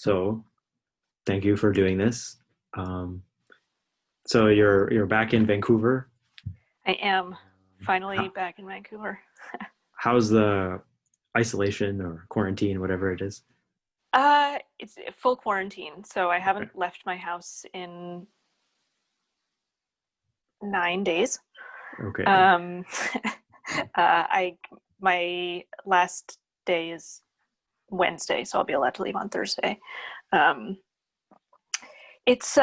So thank you for doing this. Um, so you're back in Vancouver. I am finally How, back in Vancouver. how's the isolation or quarantine, whatever it is? It's full quarantine, so I Okay. haven't left my house in 9 days. Okay. Um, I my last day is Wednesday, so I'll be allowed to leave on Thursday. Um, it's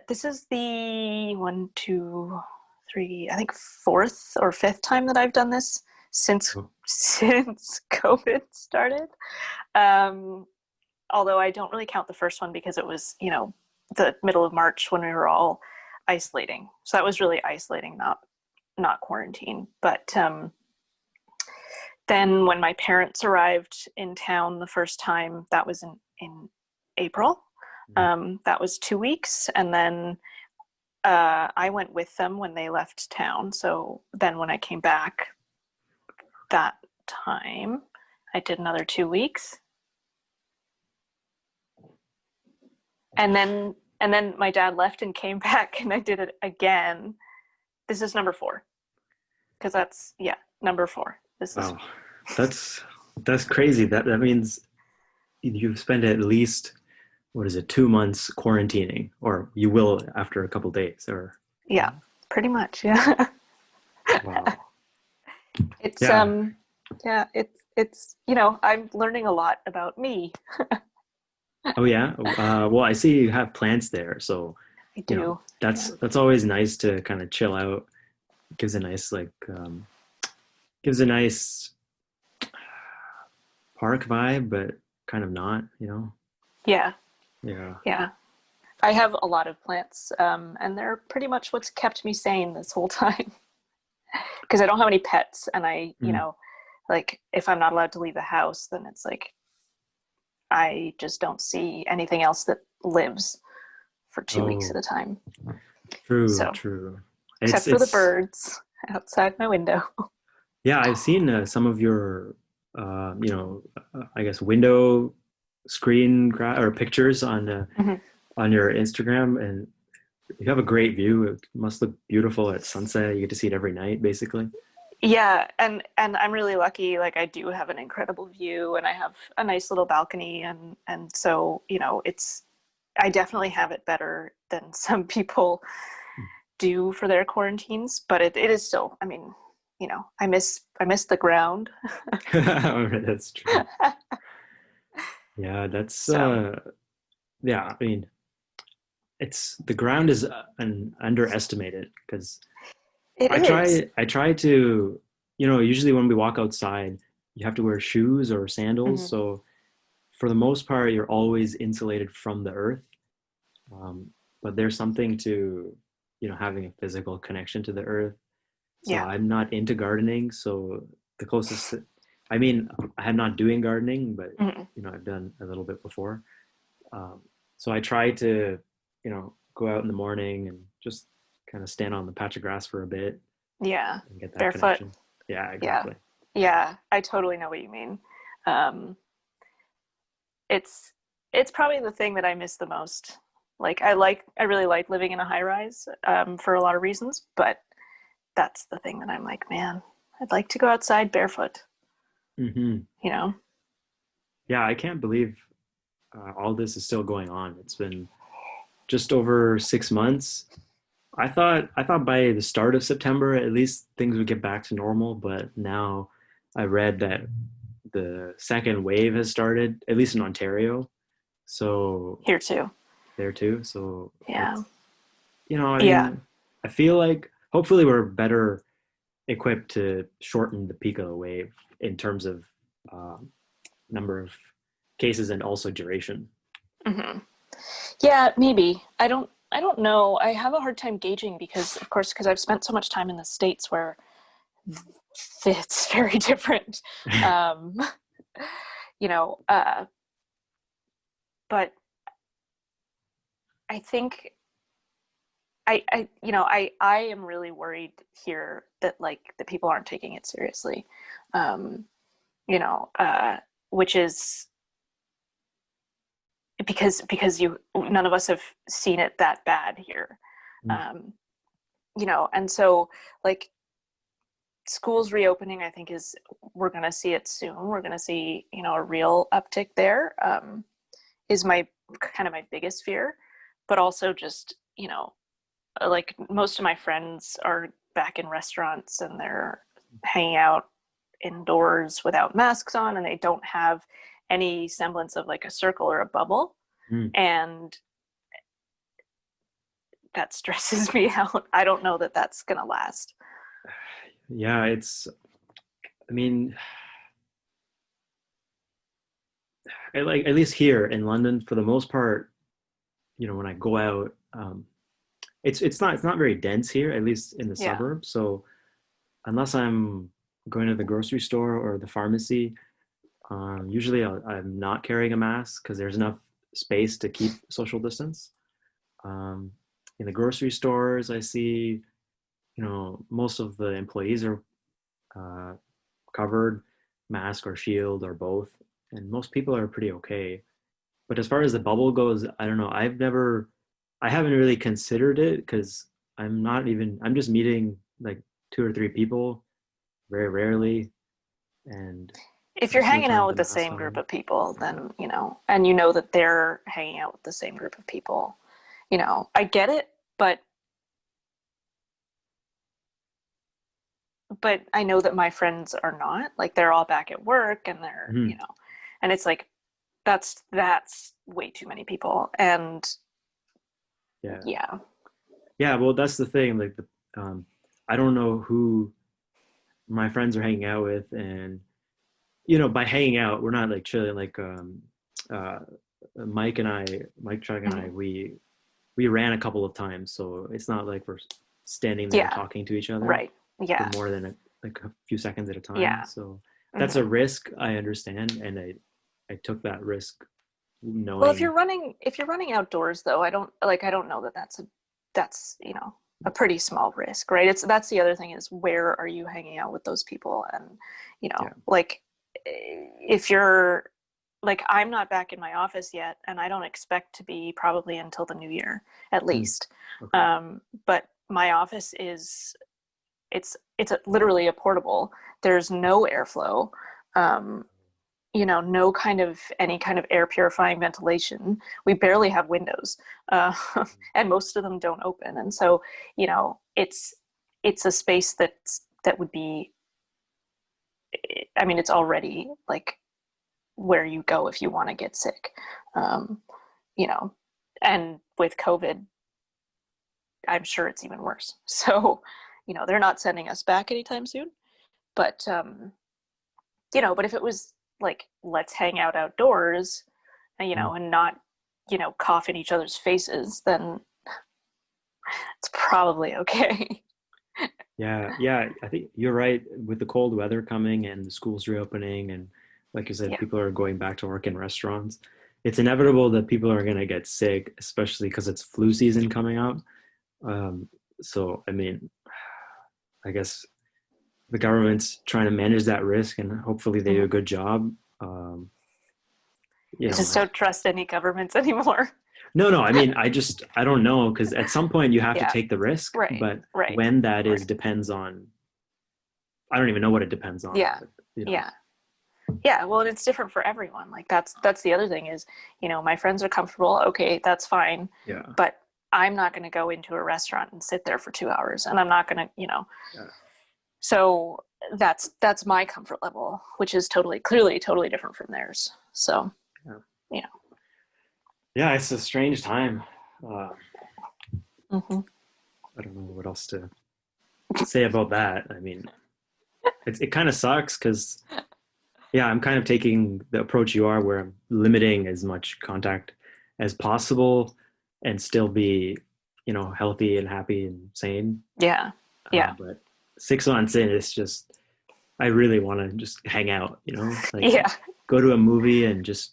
this is the one, two, three, I think fourth or fifth time that I've done this since Oh, since COVID started. Um, Although I don't really count the first one because it was, the middle of March when we were all isolating. So that was really isolating, not quarantine. But then when my parents arrived in town the first time, that was in April. mm, That was 2 weeks, and then I went with them when they left town. So then when I came back that time, I did another 2 weeks. And then my dad left and came back and I did it again. This is number four. Because that's, yeah, number four. This is, wow, that's that's crazy. That means you've spent at least what is it, 2 months quarantining, or you will after a couple days, or yeah, pretty much. Yeah. wow. It's, Yeah. yeah, it's, I'm learning a lot about me. Oh yeah. Well, I see you have plants there, so I you know do. that's Yeah. that's always nice to kind of chill out. Gives a nice gives a nice park vibe, but kind of not. Yeah. Yeah. Yeah. I have a lot of plants, and they're pretty much what's kept me sane this whole time. Because I don't have any pets, and Mm. like if I'm not allowed to leave the house, then it's like I just don't see anything else that lives for 2 weeks at Oh, a time. true, So, true. It's except for the it's birds outside my window. yeah, I've seen some of your I guess window or pictures Mhm. on your Instagram, and you have a great view. It must look beautiful at sunset. You get to see it every night, basically. Yeah, and I'm really lucky. Like I do have an incredible view, and I have a nice little balcony, and so it's I definitely have it better than some people do for their quarantines. But it is still. I mean, I miss the ground. That's true. Yeah, that's So yeah, I mean, it's the ground is an underestimated because it is. I try to, usually when we walk outside, you have to wear shoes or sandals. Mhm. So for the most part, you're always insulated from the earth. Um, but there's something to, having a physical connection to the earth. So Yeah. I'm not into gardening. So the closest, I mean, I'm not doing gardening, but, Mhm. I've done a little bit before. Um, so I try to, go out in the morning and just kind of stand on the patch of grass for a bit Yeah. and get that Barefoot. connection. Yeah, Yeah. exactly. Yeah. I totally know what you mean. Um, it's it's probably the thing that I miss the most. Like I really like living in a high rise for a lot of reasons, but that's the thing that I'm like, man, I'd like to go outside barefoot, Hmm. you know? Yeah, I can't believe all this is still going on. It's been just over 6 months. I thought by the start of September at least things would get back to normal, but now I read that the second wave has started, at least in Ontario. So Here too. there too. So Yeah. it's I Yeah. mean, I feel like hopefully we're better equipped to shorten the peak of the wave in terms of um, number of cases and also duration. Hmm. Yeah, maybe. I don't know. I have a hard time gauging because of course because I've spent so much time in the States where it's very different. Um, you know, but I think I am really worried here that like the people aren't taking it seriously. Um, you know, which is because none of us have seen it that bad here. Mm. And so like schools reopening, I think we're going to see it soon. We're going to see, a real uptick there, is my biggest fear, but also just, like most of my friends are back in restaurants and they're hanging out indoors without masks on, and they don't have any semblance of like a circle or a bubble. Mm. And that stresses me out. I don't know that that's going to last. Yeah, I mean, like at least here in London, for the most part, when I go out, it's not very dense here, at least in the Yeah. suburbs. So unless I'm going to the grocery store or the pharmacy, usually I'm not carrying a mask because there's enough space to keep social distance. Um, in the grocery stores, I see, most of the employees are uh, covered, mask or shield or both, and most people are pretty okay. But as far as the bubble goes, I don't know. I haven't really considered it because I'm just meeting like two or three people very rarely, and If you're most of the hanging time out with with the the mask same group on. of people, Yeah. then, and that they're hanging out with the same group of people, I get it, but I know that my friends are not. Like they're all back at work and they're, Mhm. and it's like that's way too many people. And Yeah. yeah. Yeah. Well, that's the thing. Like I don't know who my friends are hanging out with, and by hanging out, we're not like chilling. Like uh, Mike Chuck and I, Mhm. we ran a couple of times, so it's not like we're standing there Yeah. talking to each other Right. for Yeah. more than like a few seconds at a time. Yeah. So that's a Hmm. risk, I understand, and I took that risk Well, knowing. if you're running outdoors though, I don't know that that's a pretty small risk, right? That's the other thing, is where are you hanging out with those people? And Yeah. like if you're like, I'm not back in my office yet, and I don't expect to be probably until the new year at Hmm. least. Okay. But my office it's literally a portable. There's no airflow. Um, no any kind of air purifying ventilation. We barely have windows, and most of them don't open. And so, it's a space that would be. I mean, it's already like where you go if you want to get sick, um, you know. And with COVID, I'm sure it's even worse. So, they're not sending us back anytime soon. But but if it was like, let's hang out outdoors, Hmm. and not, cough in each other's faces, then it's probably okay. Yeah, yeah, I think you're right with the cold weather coming and the schools reopening, and like you said, Yeah. people are going back to work in restaurants. It's inevitable that people are going to get sick, especially because it's flu season coming up. Um, so, I mean, I guess the government's trying to manage that risk, and hopefully they do a Mhm. good job. Um, you I know, just don't trust any governments anymore. no, no, I mean, I don't know, because at some point you have to Yeah. take the risk, Right. but Right. when that is Right. depends on, I don't even know what it depends on, Yeah. but Yeah. Yeah. Well, and it's different for everyone. Like that's the other thing is, my friends are comfortable. Okay, that's fine. yeah, But I'm not going to go into a restaurant and sit there for 2 hours, and I'm not going to, yeah, so that's my comfort level, which is clearly totally different from theirs. So, yeah. you know. Yeah, it's a strange time. Uh, Hmm. I don't know what else to say about that. I mean, it kind of sucks because, yeah, I'm kind of taking the approach you are, where I'm limiting as much contact as possible and still be, healthy and happy and sane. Yeah. Yeah. But 6 months in, it's just, I really want to just hang out, like Yeah. go to a movie and just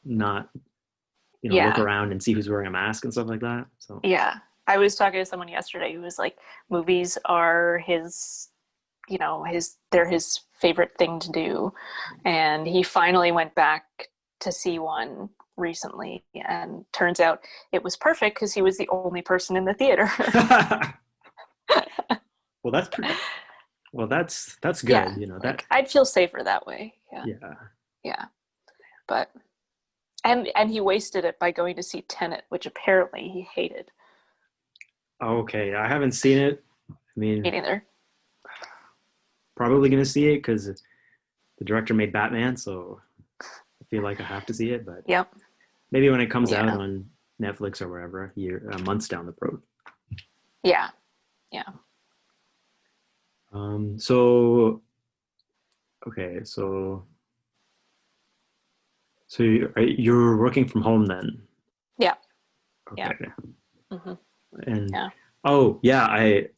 not, look Yeah. around and see who's wearing a mask and stuff like that. So, Yeah. I was talking to someone yesterday who was like, movies are they're his favorite thing to do. And he finally went back to see one recently, and turns out it was perfect because he was the only person in the theater. Well, that's pretty, well, that's Yeah, good, you know, that, like I'd feel safer that way. Yeah, yeah. yeah. But and he wasted it by going to see Tenet, which apparently he hated. Okay, I haven't seen it. I Me mean, neither. probably gonna see it because the director made Batman, so I feel like I have to see it. But Yep. maybe when it comes out Yeah. on Netflix or wherever, months down the road. Yeah. Yeah. So okay, so you're working from home then? Yeah. Yeah. Okay, Hmm. and Yeah. oh yeah, I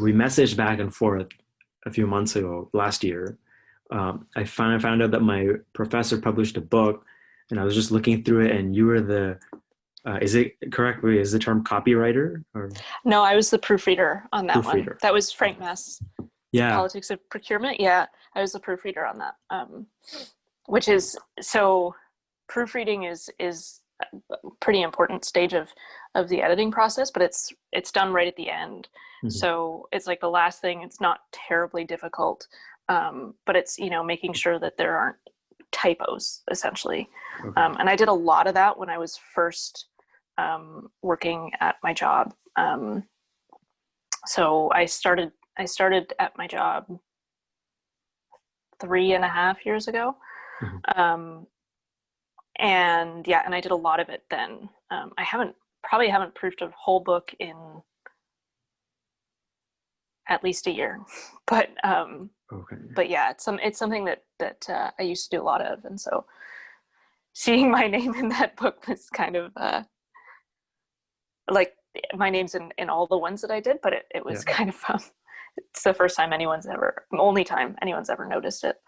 we messaged back and forth a few months ago last year. I found out that my professor published a book, and I was just looking through it, and you were the is it correctly is the term copywriter or No, I was the proofreader on that one. proofreader? That was Frank Mess, Yeah. Politics of Procurement. Yeah, I was the proofreader on that. Which is so proofreading is a pretty important stage of the editing process, but it's done right at the end. Mhm. So it's like the last thing. It's not terribly difficult, but it's making sure that there aren't typos essentially. Okay. And I did a lot of that when I was first working at my job. So I started at my job 3.5 years ago. Mhm. And yeah, and I did a lot of it then. I probably haven't proofed a whole book in at least a year, but Okay. yeah, it's something that I used to do a lot of, and so seeing my name in that book was kind of like my name's in all the ones that I did, but it Yeah. was kind of it's the first time only time anyone's ever noticed it.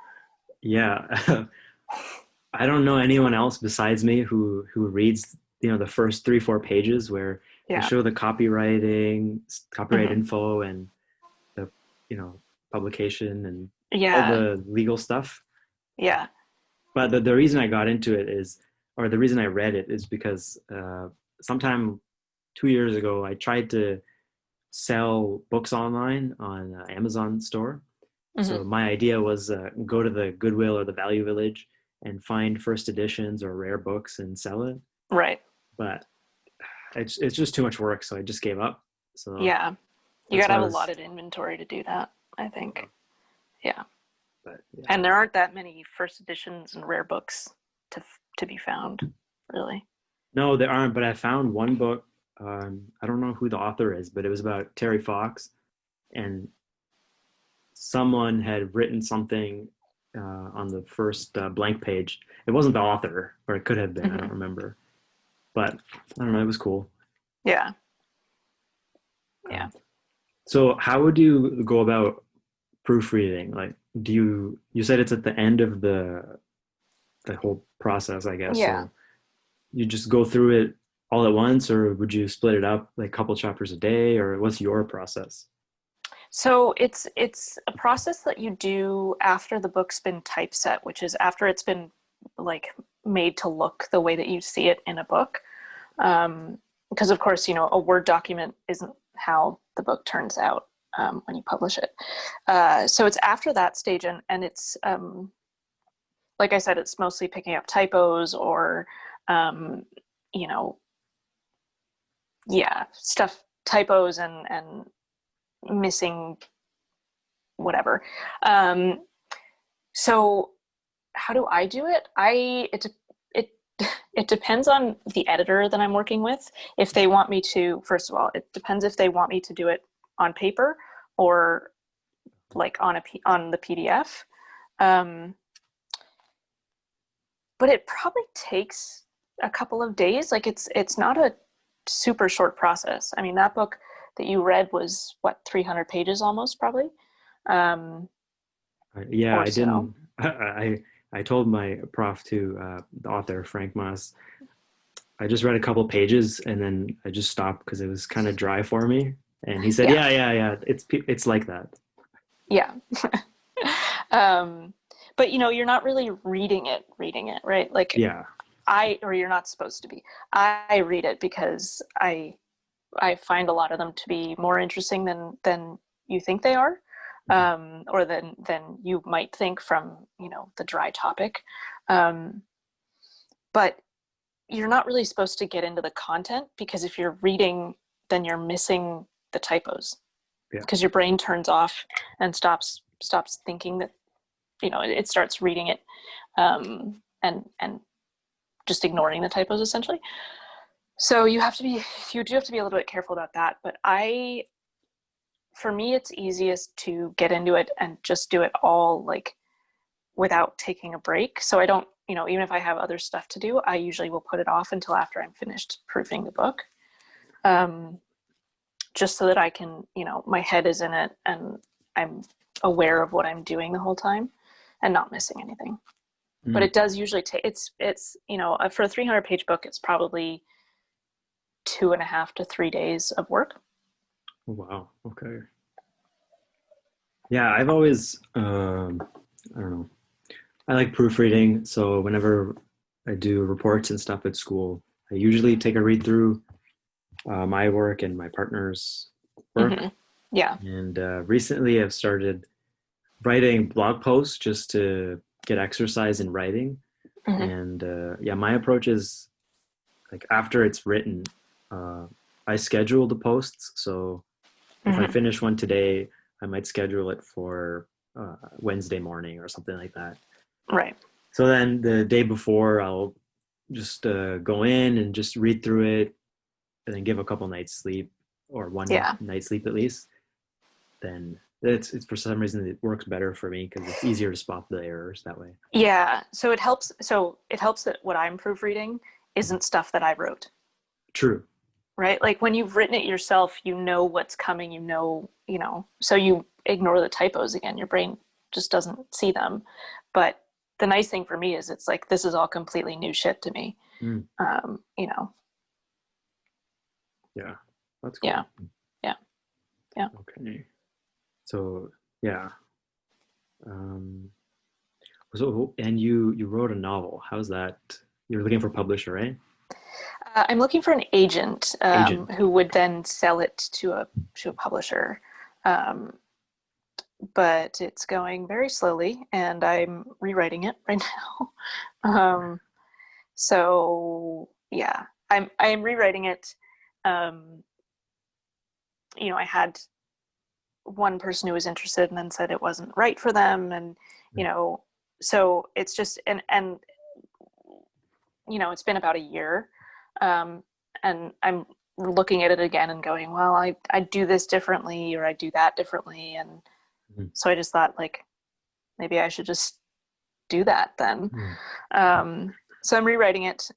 Yeah. I don't know anyone else besides me who reads, the first 3, 4 pages where they Yeah. show the copyright Hmm. info and the, publication and all Yeah. the legal stuff. Yeah. But the reason I got into it or the reason I read it is because sometime 2 years ago, I tried to sell books online on Amazon store. Hmm. So my idea was go to the Goodwill or the Value Village and find first editions or rare books and sell it. Right. But it's just too much work, so I just gave up. So Yeah. You got that's to why I have a was. lot of inventory to do that, I think. Yeah. But yeah, And there aren't that many first editions and rare books to be found, really. no, there aren't. But I found one book. I don't know who the author is, but it was about Terry Fox, and someone had written something on the first blank page. It wasn't the author, or it could have been. I Hmm. don't remember. But I don't know. It was cool. Yeah. Yeah. Um, so how would you go about proofreading? Like, you said it's at the end of the whole process, I guess. Yeah. So you just go through it all at once, or would you split it up like a couple chapters a day, or what's your process? So it's a process that you do after the book's been typeset, which is after it's been like made to look the way that you see it in a book. Because of course, a Word document isn't how the book turns out when you publish it. So it's after that stage, and it's like I said, it's mostly picking up typos or um, you know, yeah, stuff, typos and missing whatever. Um, so how do I do it? It it depends on the editor that I'm working with. If they want me to, first of all, it depends if they want me to do it on paper or like on the PDF. Um, but it probably takes a couple of days. Like it's not a super short process. I mean, that book that you read was what, 300 pages almost, probably, Yeah, or I so. didn't. I told my prof to the author Frank Moss. I just read a couple pages and then I just stopped because it was kind of dry for me. And he said, Yeah, "Yeah, yeah, yeah. It's like that." yeah. um, but you're not really reading it, right? Like Yeah. or you're not supposed to be. I read it because I find a lot of them to be more interesting than you think they are, or than you might think from, the dry topic. But you're not really supposed to get into the content, because if you're reading, then you're missing the typos, Yeah. because your brain turns off and stops thinking that, it starts reading it, and just ignoring the typos essentially. So you do have to be a little bit careful about that. But for me, it's easiest to get into it and just do it all like without taking a break. So I don't, even if I have other stuff to do, I usually will put it off until after I'm finished proofing the book. Just so that I can, my head is in it and I'm aware of what I'm doing the whole time and not missing anything. But it does usually take, it's for a 300-page book, it's probably 2.5 to 3 days of work. Wow. Okay. Yeah, I've always, I don't know. I like proofreading. So whenever I do reports and stuff at school, I usually take a read through my work and my partner's work. Mm-hmm. Yeah. And recently I've started writing blog posts just to get exercise in writing. Mm-hmm. And my approach is like after it's written, I schedule the posts. So if I finish one today, I might schedule it for Wednesday morning or something like that. Right. So then the day before, I'll just go in and just read through it and then give a couple nights sleep, or one night's sleep at least. Then it's for some reason it works better for me because it's easier to spot the errors that way. Yeah. So it helps that what I'm proofreading isn't stuff that I wrote. True. Right? Like when you've written it yourself, you know what's coming, so you ignore the typos again. Your brain just doesn't see them. But the nice thing for me is it's like, this is all completely new shit to me. Yeah, that's cool. Yeah. Okay. So, yeah. And you wrote a novel. How's that? You're looking for a publisher, right? I'm looking for an agent, who would then sell it to a publisher. But it's going very slowly, and I'm rewriting it right now. So yeah, I'm rewriting it. I had one person who was interested and then said it wasn't right for them, and so it's just and it's been about a year. And I'm looking at it again and going, well, I do this differently, or I do that differently. And so I just thought, like, maybe I should just do that then. So I'm rewriting it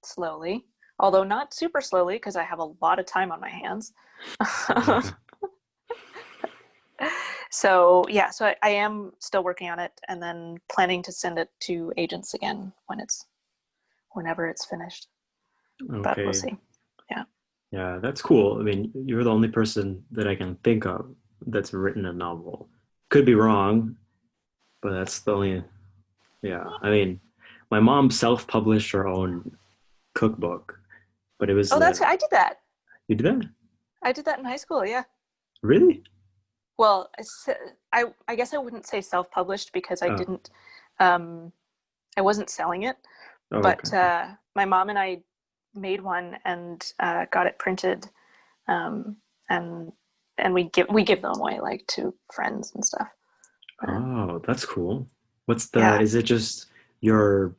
slowly, although not super slowly, because I have a lot of time on my hands. So I am still working on it, and then planning to send it to agents again whenever it's finished. Okay. But we'll see. Yeah, that's cool. I mean, you're the only person that I can think of that's written a novel. Could be wrong, but that's the only. Yeah, I mean, my mom self-published her own cookbook, but it was. I did that. You did that? I did that in high school. Yeah. Really? Well, I guess I wouldn't say self-published because I didn't. I wasn't selling it, but okay. My mom and I made one and got it printed, and we give them away, like, to friends and stuff. Oh, that's cool. Is it just your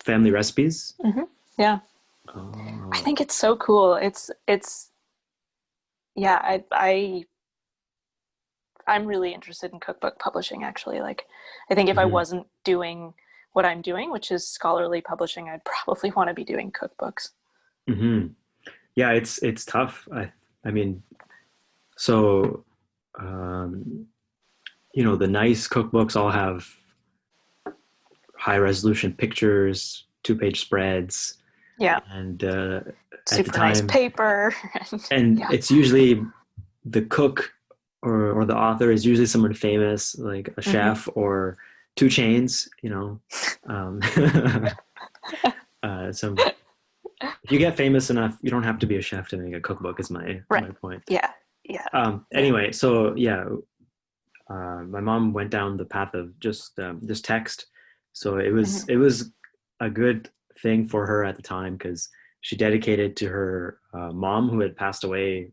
family recipes? Mm-hmm. Yeah. Oh. I think it's so cool. I'm really interested in cookbook publishing, actually. Like, I think if I wasn't doing what I'm doing, which is scholarly publishing, I'd probably want to be doing cookbooks. Mm-hmm. Yeah, it's tough. I mean, so the nice cookbooks all have high resolution pictures, 2-page spreads. Yeah. And super nice paper. And it's usually the cook or the author is usually someone famous, like a chef or 2 Chainz, Some if you get famous enough, you don't have to be a chef to make a cookbook. Is my Right. point. Yeah. Yeah. Yeah. Anyway, so yeah, my mom went down the path of just text. So Hmm. it was a good thing for her at the time because she dedicated to her mom who had passed away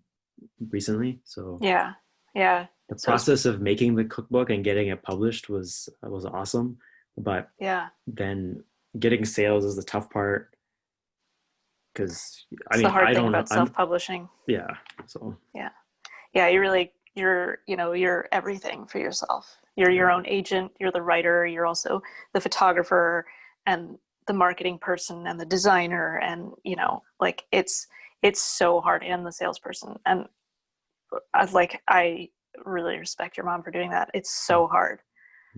recently. So Yeah. Yeah. the So it's, process of making the cookbook and getting it published was awesome, but yeah, then getting sales is the tough part because I it's the mean hard I thing don't know about I'm self-publishing. yeah so Yeah. Yeah. You're everything for yourself. You're your yeah own agent. You're the writer. You're also the photographer and the marketing person and the designer. And, like it's so hard, and the salesperson. And I really respect your mom for doing that. It's so hard.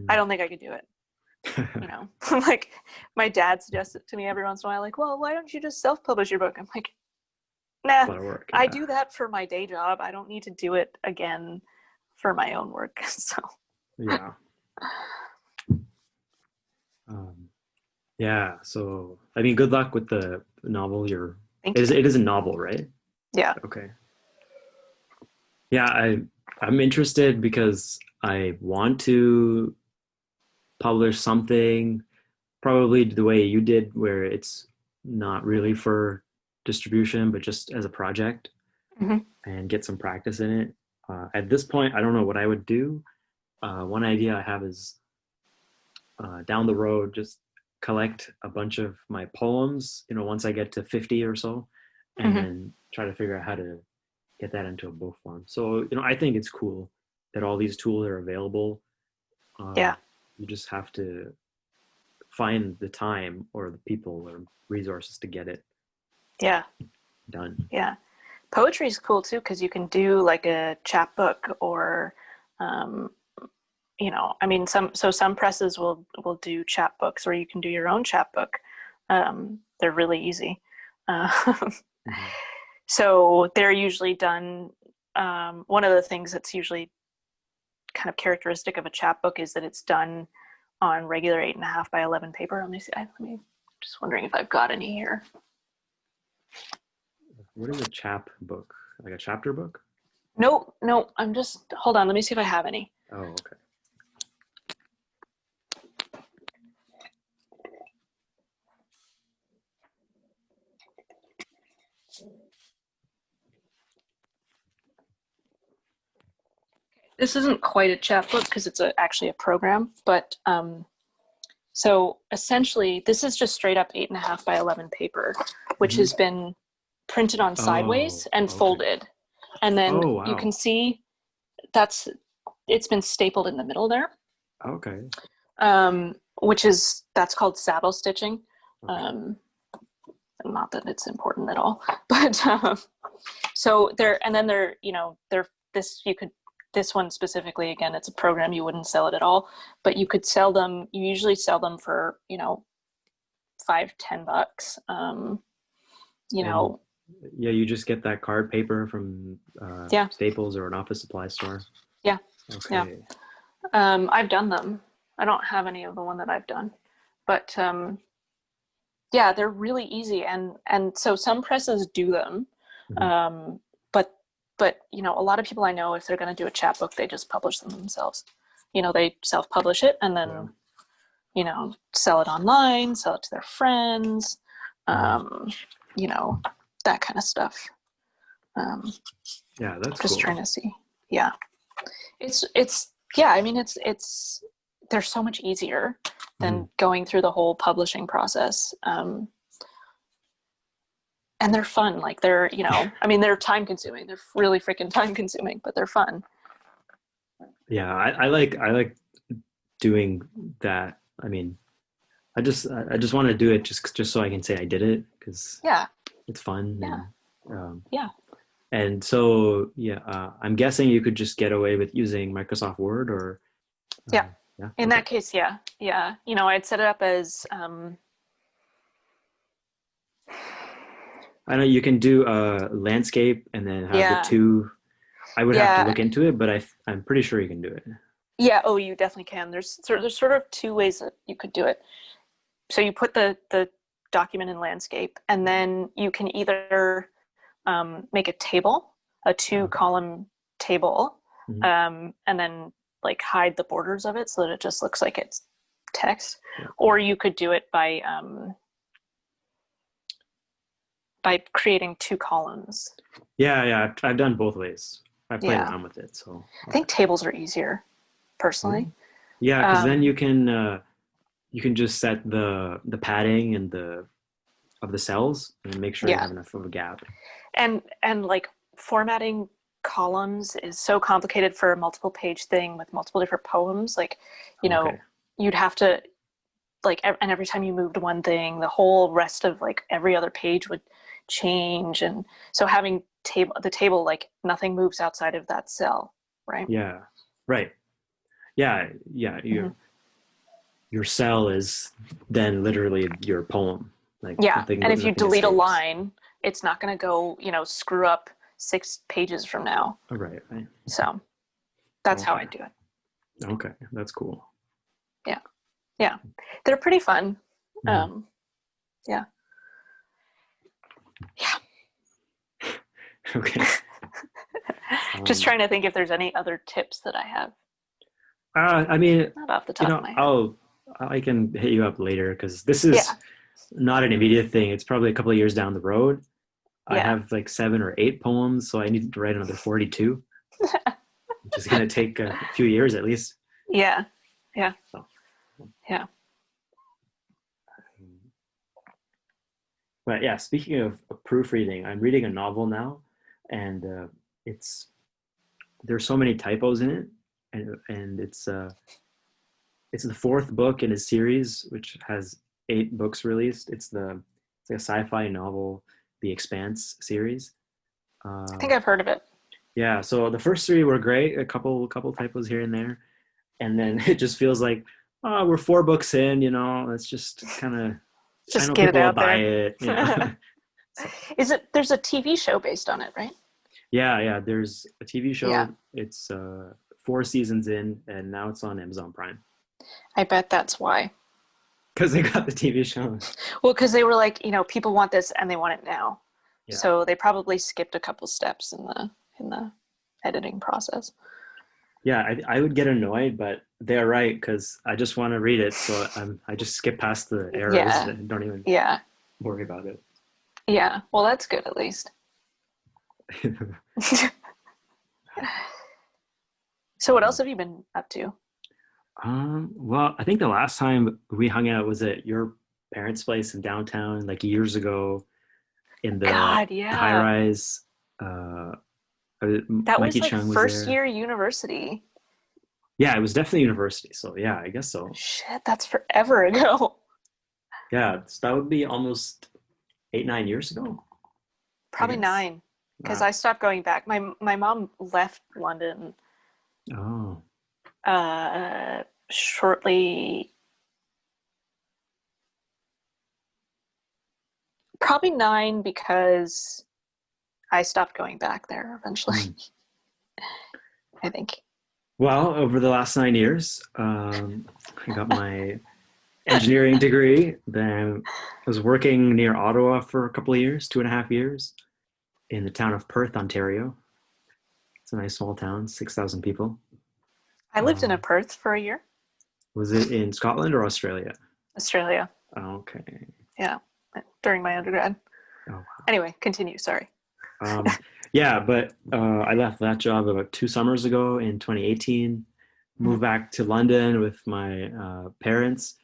I don't think I could do it. Like my dad suggests it to me every once in a while, like, well, why don't you just self-publish your book? I'm like, a nah, lot of work, I yeah. do that for my day job. I don't need to do it again for my own work. So Yeah. um, yeah, so I mean good luck with the novel. thank you. It is a novel, right? Yeah. Okay. Yeah, I'm interested because I want to publish something probably the way you did, where it's not really for distribution, but just as a project Hmm. and get some practice in it. At this point, I don't know what I would do. One idea I have is down the road, just collect a bunch of my poems, once I get to 50 or so, and Hmm. then try to figure out how to get that into a book form. So, I think it's cool that all these tools are available. Yeah. You just have to find the time or the people or resources to get it Yeah. done. Yeah. Poetry is cool too, because you can do like a chapbook or, um, I mean, some presses will do chapbooks, or you can do your own chapbook. They're really easy. Uh, Mm-hmm. so they're usually done. One of the things that's usually kind of characteristic of a chapbook is that it's done on regular 8.5 by 11 paper. Let me see. Just wondering if I've got any here. What is a chap book? Like a chapter book? Nope, nope. I'm just hold on. Let me see if I have any. Oh, okay. This isn't quite a chapbook because it's actually a program, but so essentially, this is just straight up 8.5 by 11 paper, which Mm-hmm. has been printed on Oh, sideways and okay. folded, and then Oh, you can wow. see that's it's been stapled in the middle there, Okay. which is that's called saddle stitching. Okay. Um, not that it's important at all, but so there, and then there this you could this one specifically, again, it's a program, you wouldn't sell it at all, but you could sell them. You usually sell them for 5-10 bucks. You And know, yeah, you just get that card paper from yeah, Staples or an office supply store. yeah, yeah. Okay. I've done them. I don't have any of the one that I've done, but yeah, they're really easy, and so some presses do them, Mm-hmm. um, but a lot of people I know, if they're going to do a chapbook, they just publish them themselves. They self-publish it and Yeah. then sell it online, sell it to their friends, Mm-hmm. um, you know, that kind of stuff. Um, Yeah, that's just cool. trying to see. Yeah, it's yeah. I mean, it's they're so much easier Mm-hmm. than going through the whole publishing process. And they're fun. Like I mean, they're time consuming. They're really freaking time consuming, but they're fun. Yeah, I like doing that. I mean, I just want to do it just so I can say I did it because Yeah, it's fun yeah, um, yeah, and so yeah, I'm guessing you could just get away with using Microsoft Word or yeah. yeah, In okay. that case, yeah, yeah. I'd set it up as I know you can do a landscape and then have the yeah, two. I would have to yeah, look into it, but I'm pretty sure you can do it. yeah. Oh, you definitely can. There's sort of two ways that you could do it. So you put the document in landscape, and then you can either make a table, a 2-column table, and then like hide the borders of it so that it just looks like it's text, or you could do it by creating 2 columns. Yeah, I've done both ways. I played around with it, so I think tables are easier, personally. Yeah, because then you can just set the padding and of the cells and make sure you have enough of a gap. And like formatting columns is so complicated for a multiple page thing with multiple different poems. Like, you know, you'd have to like, and every time you moved one thing, the whole rest of like every other page would change. And so having the table, like nothing moves outside of that cell, right? Yeah, right. Yeah. Your cell is then literally your poem. Like and if you delete a line, it's not going to go, screw up 6 pages from now. Right. So that's how I do it. Okay, that's cool. Yeah, they're pretty fun. Yeah. Okay. Just trying to think if there's any other tips that I have. I mean, not off the top of my head. I can hit you up later because this is not an immediate thing. It's probably a couple of years down the road. I have like 7 or 8 poems, so I need to write another 42, which is going to take a few years at least. Yeah. So. Yeah. But yeah, speaking of proofreading, I'm reading a novel now, and there's so many typos in it, and it's the 4th book in a series which has 8 books released. It's like a sci-fi novel, The Expanse series. I think I've heard of it. Yeah, so the first 3 were great, a couple typos here and there, and then it just feels like, oh, we're 4 books in, let's just kind of just get it out there. It, so. There's a TV show based on it, right? Yeah, there's a TV show. Yeah. It's 4 seasons in, and now it's on Amazon Prime. I bet that's why. Because they got the TV show. Well, because they were like, people want this and they want it now. Yeah. So they probably skipped a couple steps in the editing process. Yeah, I would get annoyed, but they're right because I just want to read it, so I just skip past the errors and don't even worry about it. Yeah, well, that's good at least. So what else have you been up to? Well, I think the last time we hung out was at your parents' place in downtown, like years ago, in the high-rise. That was like first year university. Yeah, it was definitely university. So yeah, I guess so. Shit, that's forever ago. Yeah, so that would be almost 8-9 years ago. Probably 9, because I stopped going back. My mom left London. Oh. Shortly. Probably 9 because I stopped going back there eventually. I think. Well, over the last 9 years, I got my engineering degree. Then I was working near Ottawa for a couple of years, 2.5 years, in the town of Perth, Ontario. It's a nice small town, 6,000 people. I lived in Perth for a year. Was it in Scotland or Australia? Australia. Okay. Yeah, during my undergrad. Oh, wow. Anyway, continue, sorry. Yeah, but I left that job about 2 summers ago in 2018, moved back to London with my parents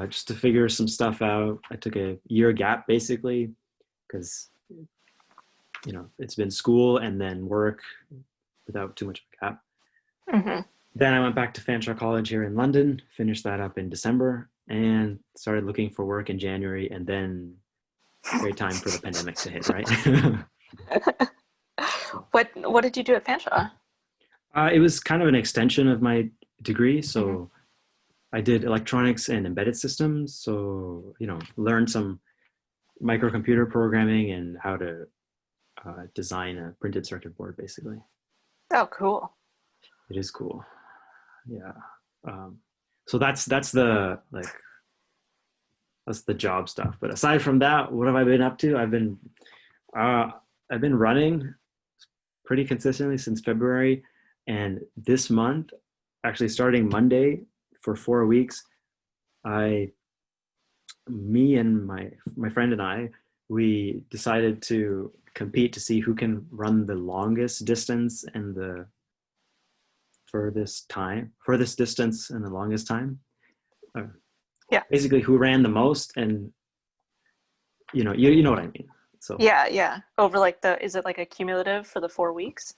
just to figure some stuff out. I took a year gap basically because, it's been school and then work without too much of a gap. Mm-hmm. Then I went back to Fanshawe College here in London, finished that up in December, and started looking for work in January, and then great time for the pandemic to hit, right? What did you do at Fanshawe? It was kind of an extension of my degree. So I did electronics and embedded systems. So, learned some microcomputer programming and how to design a printed circuit board, basically. Oh, cool. It is cool. Yeah. So that's the that's the job stuff. But aside from that, what have I been up to? Uh, I've been running pretty consistently since February, and this month, actually starting Monday for 4 weeks, I, me and my friend and I, we decided to compete to see who can run the longest distance and the furthest distance and the longest time. Uh, Yeah. Basically, who ran the most, and you know what I mean. So Yeah. Over like is it like a cumulative for the 4 weeks?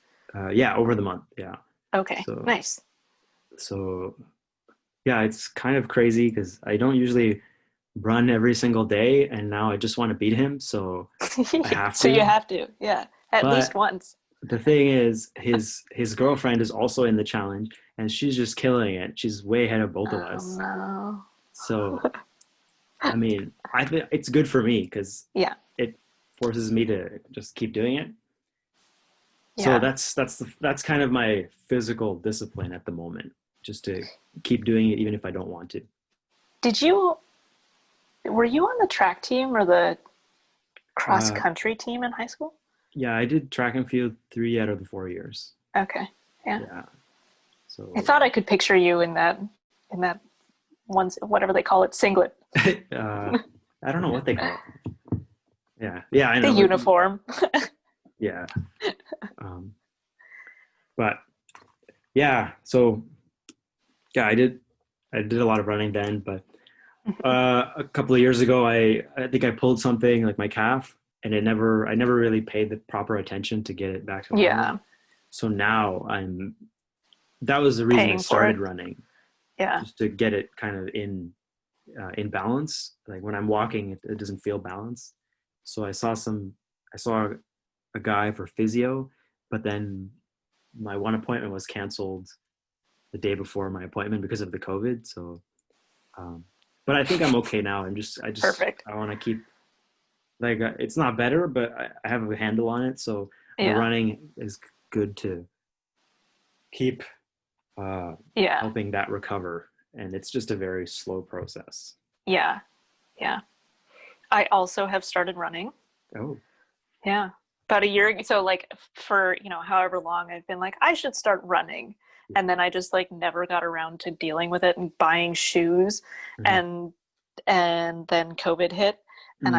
yeah, over the month. Yeah. Okay, So nice. so yeah, it's kind of crazy because I don't usually run every single day, and now I just want to beat him, so I have So you to. have to, yeah, at least But once. the thing is, his girlfriend is also in the challenge, and she's just killing it. She's way ahead of both of Oh us. no. So I mean, I think it's good for me because Yeah, it forces me to just keep doing it. So yeah. that's kind of my physical discipline at the moment, just to keep doing it even if I don't want to. Did you were you on the track team or the cross Uh, country team in high school? yeah, I did track and field 3 out of the 4 years. Okay, yeah. Yeah. I So thought I could picture you in that one's whatever they call it, singlet, I don't know what they call it. Yeah, yeah, I the know. uniform. Yeah, um, but yeah. So yeah, I did a lot of running then, but a couple of years ago, I think I pulled something like my calf, and I never really paid the proper attention to get it back to normal. Yeah, So now that was the reason I paying for started it. running, Yeah, just to get it kind of in balance. Like when I'm walking, it doesn't feel balanced. So I saw a guy for physio, but then my one appointment was canceled the day before my appointment because of the COVID. So, um, but I think I'm okay now. perfect. I want to keep, like, it's not better, but I have a handle on it. So the Yeah, running is good to keep yeah, helping that recover. And it's just a very slow process. yeah, yeah. I also have started running. Oh, Yeah. About a year ago. So like for, however long I've been like, I should start running. And then I just like never got around to dealing with it and buying shoes. mhm. And then COVID hit and Mm,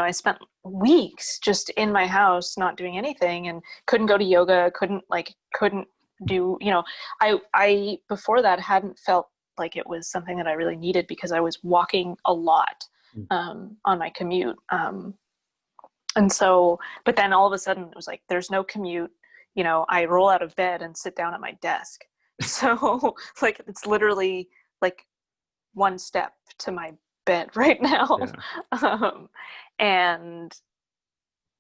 I spent weeks just in my house not doing anything and couldn't go to yoga, couldn't do, I before that hadn't felt like it was something that I really needed because I was walking a lot mm. on my commute. And so, but then all of a sudden it was like, there's no commute. I roll out of bed and sit down at my desk. So, like, it's literally like one step to my bed right now. Yeah, Um, and,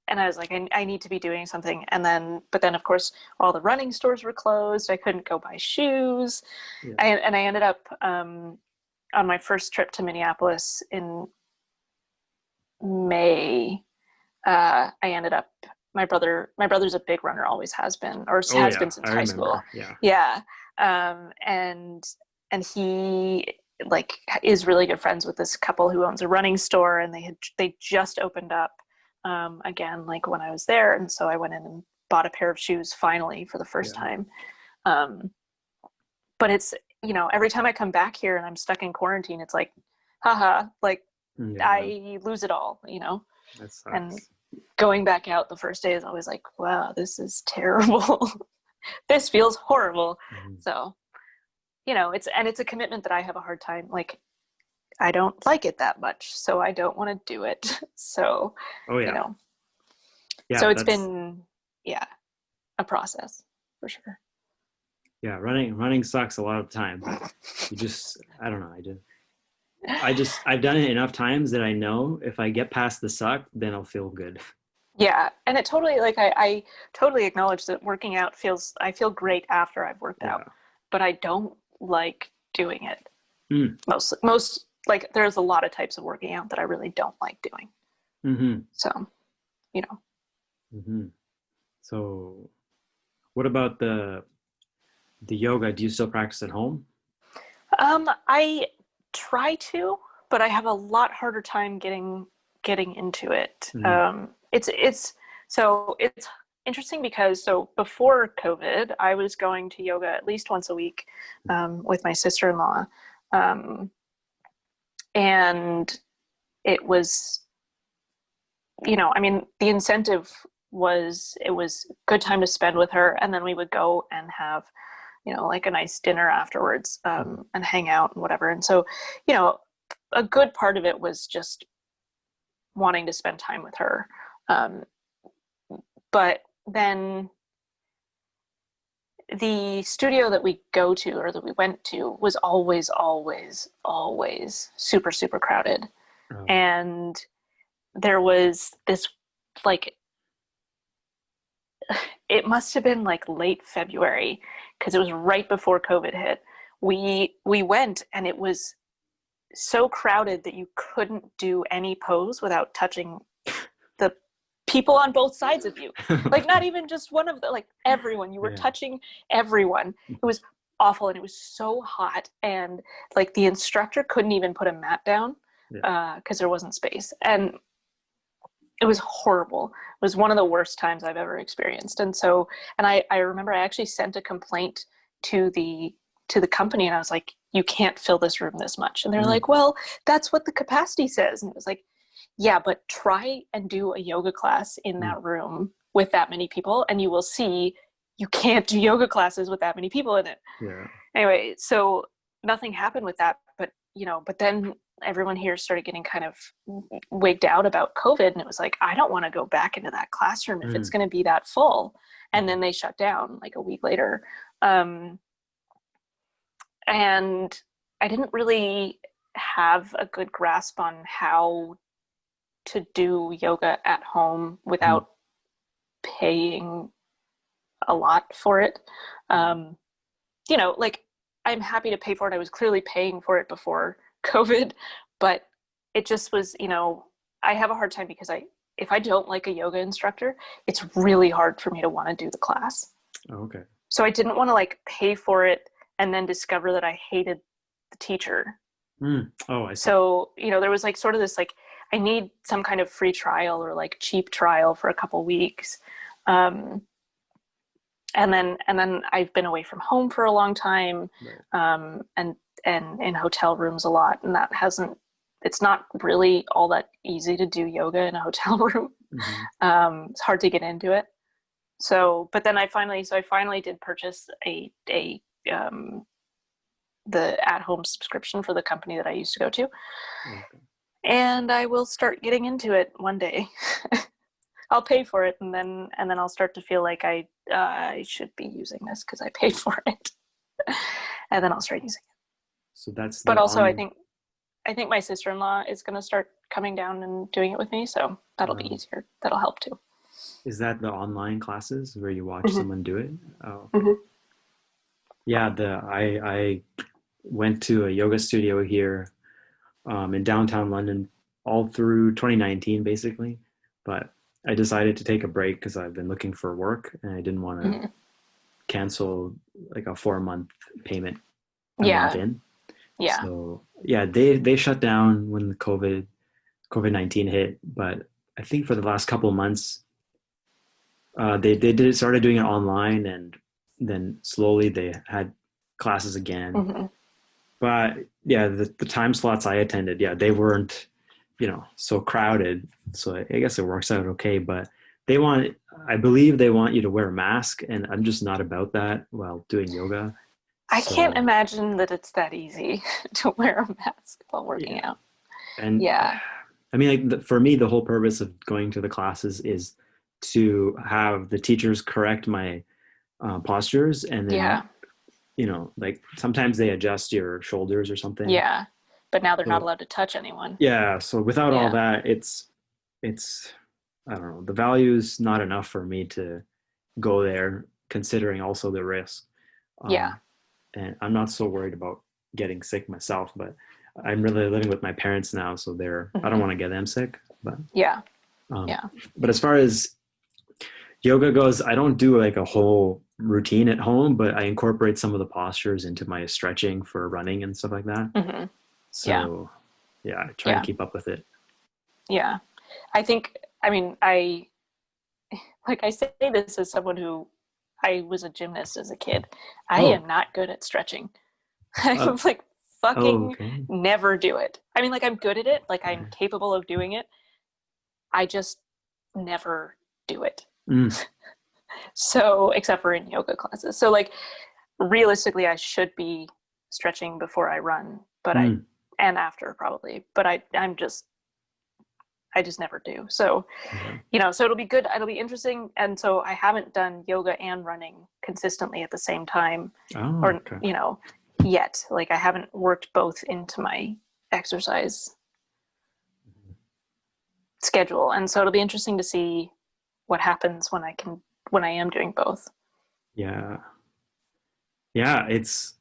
and I was like, I need to be doing something. But then of course, all the running stores were closed. I couldn't go buy shoes. yeah. And I ended up, on my first trip to Minneapolis in May, I ended up my brother's a big runner, always has been, or Oh has yeah, been since I high school. remember. Yeah. Yeah. And he like is really good friends with this couple who owns a running store, and they just opened up again like when I was there, and so I went in and bought a pair of shoes finally for the first Yeah. time. um, but it's, every time I come back here and I'm stuck in quarantine, it's like, haha, like Yeah, I lose it all, that and sucks. going back out the first day is always like, wow, this is terrible. This feels horrible. Mhm. So, it's a commitment that I have a hard time. Like, I don't like it that much, so I don't want to do it. So, Oh you yeah, know, so yeah. it's That's been, yeah, a process for sure. yeah. Running sucks a lot of the time, but I don't know. I've done it enough times that I know if I get past the suck, then I'll feel good. Yeah. And it totally, like, I totally acknowledge that working out I feel great after I've worked out, Yeah. but I don't like doing it. Mm. Like, there's a lot of types of working out that I really don't like doing. Hmm. So, you know, Hmm. So, what about the yoga? Do you still practice at home? I try to, but I have a lot harder time getting into it. Mm. It's interesting because so before COVID, I was going to yoga at least once a week with my sister-in-law, um, and it was, I mean, the incentive was it was good time to spend with her, and then we would go and have, like a nice dinner afterwards, and hang out and whatever. And so, a good part of it was just wanting to spend time with her. Um, but then the studio that we go to or that we went to was always, always, always super, super crowded. Oh. And there was this, like, it must have been like late February because it was right before COVID hit. We went and it was so crowded that you couldn't do any pose without touching the people on both sides of you. Like not even just one of the, like everyone. You were touching everyone. It was awful, and it was so hot, and like the instructor couldn't even put a mat down because there wasn't space, and it was horrible. It was one of the worst times I've ever experienced. And so, and I remember I actually sent a complaint to the company, and I was like, you can't fill this room this much. And they're like, well, that's what the capacity says. And it was like, yeah, but try and do a yoga class in that room with that many people, and you will see you can't do yoga classes with that many people in it. Yeah. Anyway, so nothing happened with that, but then everyone here started getting kind of wigged out about COVID, and it was like, I don't want to go back into that classroom if it's going to be that full. And then they shut down like a week later. And I didn't really have a good grasp on how to do yoga at home without paying a lot for it. Like I'm happy to pay for it. I was clearly paying for it before COVID, but it just was, I have a hard time because if I don't like a yoga instructor, it's really hard for me to want to do the class. Oh, okay. So I didn't want to like pay for it and then discover that I hated the teacher. Oh, I see. So, there was like sort of this, like, I need some kind of free trial or like cheap trial for a couple weeks. And then I've been away from home for a long time, and in hotel rooms a lot. And it's not really all that easy to do yoga in a hotel room. It's hard to get into it. So, but then I finally did purchase the at-home subscription for the company that I used to go to. And I will start getting into it one day. I'll pay for it, and then I'll start to feel like I should be using this because I paid for it. And then I'll start using it. So that's but also I think my sister-in-law is going to start coming down and doing it with me, so that'll be easier. That'll help too. Is that the online classes where you watch someone do it? Oh. Yeah, I went to a yoga studio here in downtown London all through 2019, basically. But I decided to take a break because I've been looking for work, and I didn't want to cancel like a 4-month payment a month in. Yeah. So yeah, they shut down when the COVID-19 hit, but I think for the last couple of months, they started doing it online, and then slowly they had classes again. But yeah, the time slots I attended, they weren't, so crowded. So I guess it works out okay, but I believe they want you to wear a mask, and I'm just not about that while doing yoga. I can't imagine that it's that easy to wear a mask while working out. And I mean, like for me, the whole purpose of going to the classes is to have the teachers correct my postures, and then like sometimes they adjust your shoulders or something. Yeah, but now they're not allowed to touch anyone. Yeah, so without all that, it's I don't know, the value's not enough for me to go there, considering also the risk. And I'm not so worried about getting sick myself, but I'm really living with my parents now, so I don't want to get them sick. But but as far as yoga goes, I don't do like a whole routine at home, but I incorporate some of the postures into my stretching for running and stuff like that. So yeah, I try to Yeah. keep up with it. Yeah. I think, I mean, like I say this as someone who I was a gymnast as a kid. I Oh, am not good at stretching. I uh, like oh, fucking okay. never do it. I mean, like I'm good at it, like I'm Okay. capable of doing it. I just never do it. Mm, So, except for in yoga classes. So, like, realistically, I should be stretching before I run, but mm, and after probably, but I just never do. So, yeah. so it'll be good. It'll be interesting. And so I haven't done yoga and running consistently at the same time Oh, or, okay. yet. Like I haven't worked both into my exercise schedule. And so it'll be interesting to see what happens when I am doing both. Yeah. Yeah, it's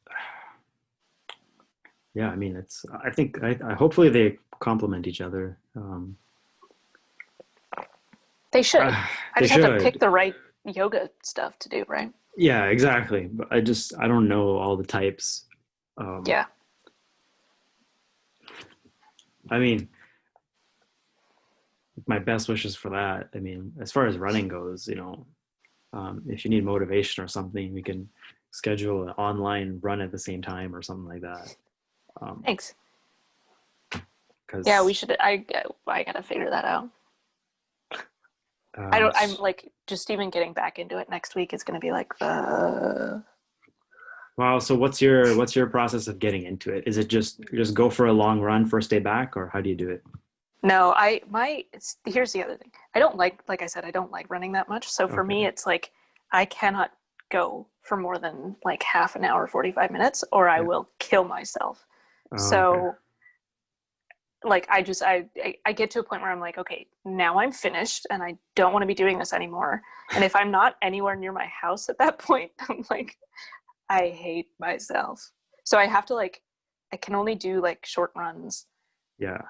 yeah, I mean, I think I hopefully they complement each other. They should. I They just have to pick should. the right yoga stuff to do, right? Yeah, exactly. But I don't know all the types. Um, Yeah. I mean, my best wishes for that. I mean, as far as running goes, if you need motivation or something, we can schedule an online run at the same time or something like that. Thanks. Yeah, we Because should. I gotta figure that out. um, I'm like just even getting back into it next week is gonna be like wow. So what's your process of getting into it? Is it just go for a long run first day back, or how do you do it? No, here's the other thing. I don't like I said, I don't like running that much. So for me, Okay. it's like I cannot go for more than like half an hour, 45 minutes, or I Yeah. will kill myself. Oh, okay. So like I get to a point where I'm like, okay, now I'm finished and I don't want to be doing this anymore. And if I'm not anywhere near my house at that point, I'm like, I hate myself. So I have to I can only do like short runs Yeah.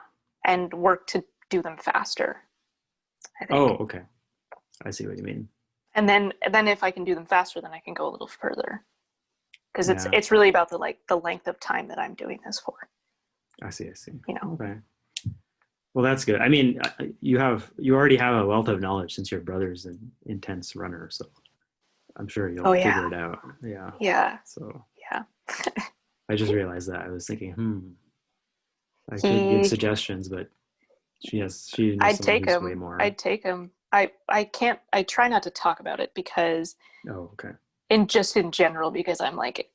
and work to do them faster, I Oh, think. okay. I see what you mean. And then if I can do them faster, then I can go a little further because it's Yeah. it's really about the length of time that I'm doing this for. I see. I see. You know. Okay. Well, that's good. I mean, you already have a wealth of knowledge since your brother's an intense runner, so I'm sure Oh you'll yeah, figure it out. Yeah. yeah, So yeah. I just realized that I was thinking, I could give He, suggestions, but she knows I'd someone take who's way him. more. I'd take him. I can't. I try not to talk about it because Oh, okay. in general because I'm like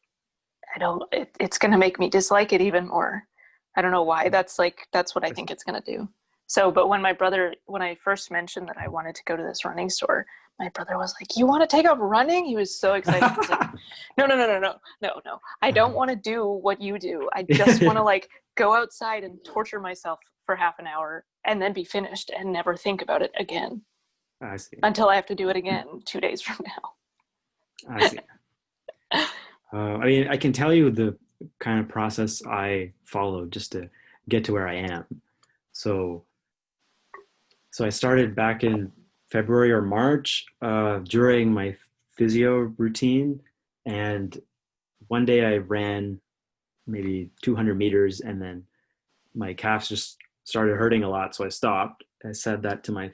I don't. It's gonna make me dislike it even more. I don't know why. That's what I I see. think it's gonna do. So, but when I first mentioned that I wanted to go to this running store, my brother was like, "You want to take up running?" He was so excited. I was like, "No, no, no, no, no, no, no. I don't want to do what you do. I just want to go outside and torture myself for half an hour and then be finished and never think about it again I see. until I have to do it again 2 days from I see. I mean, I can tell you the kind of process I followed just to get to where I am. So, so I started back in February or March during my physio routine, and one day I ran maybe 200 meters, and then my calves just started hurting a lot, so I stopped. I said that to my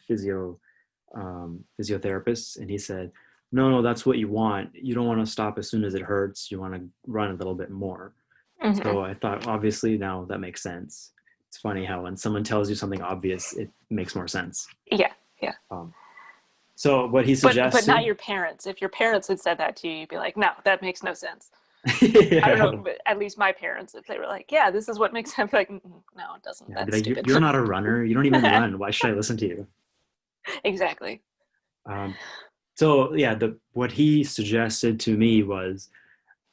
physiotherapist, and he said, "No, no, that's what you want. You don't want to stop as soon as it hurts. You want to run a little bit more." now. So I thought, obviously, now that makes sense. It's funny how when someone tells you something obvious, it makes more sense. Yeah, yeah. Um, so what he But not suggested, your parents. If your parents had said that to you, you'd be like, no, that makes no sense. I don't know, yeah, but at least my parents, if they were like, yeah, this is what makes sense, like, no, it doesn't. yeah, I'd be That's like, stupid. "You're not a runner. You don't even run. Why should I listen to you?" Exactly. Um, so yeah, the what he suggested to me was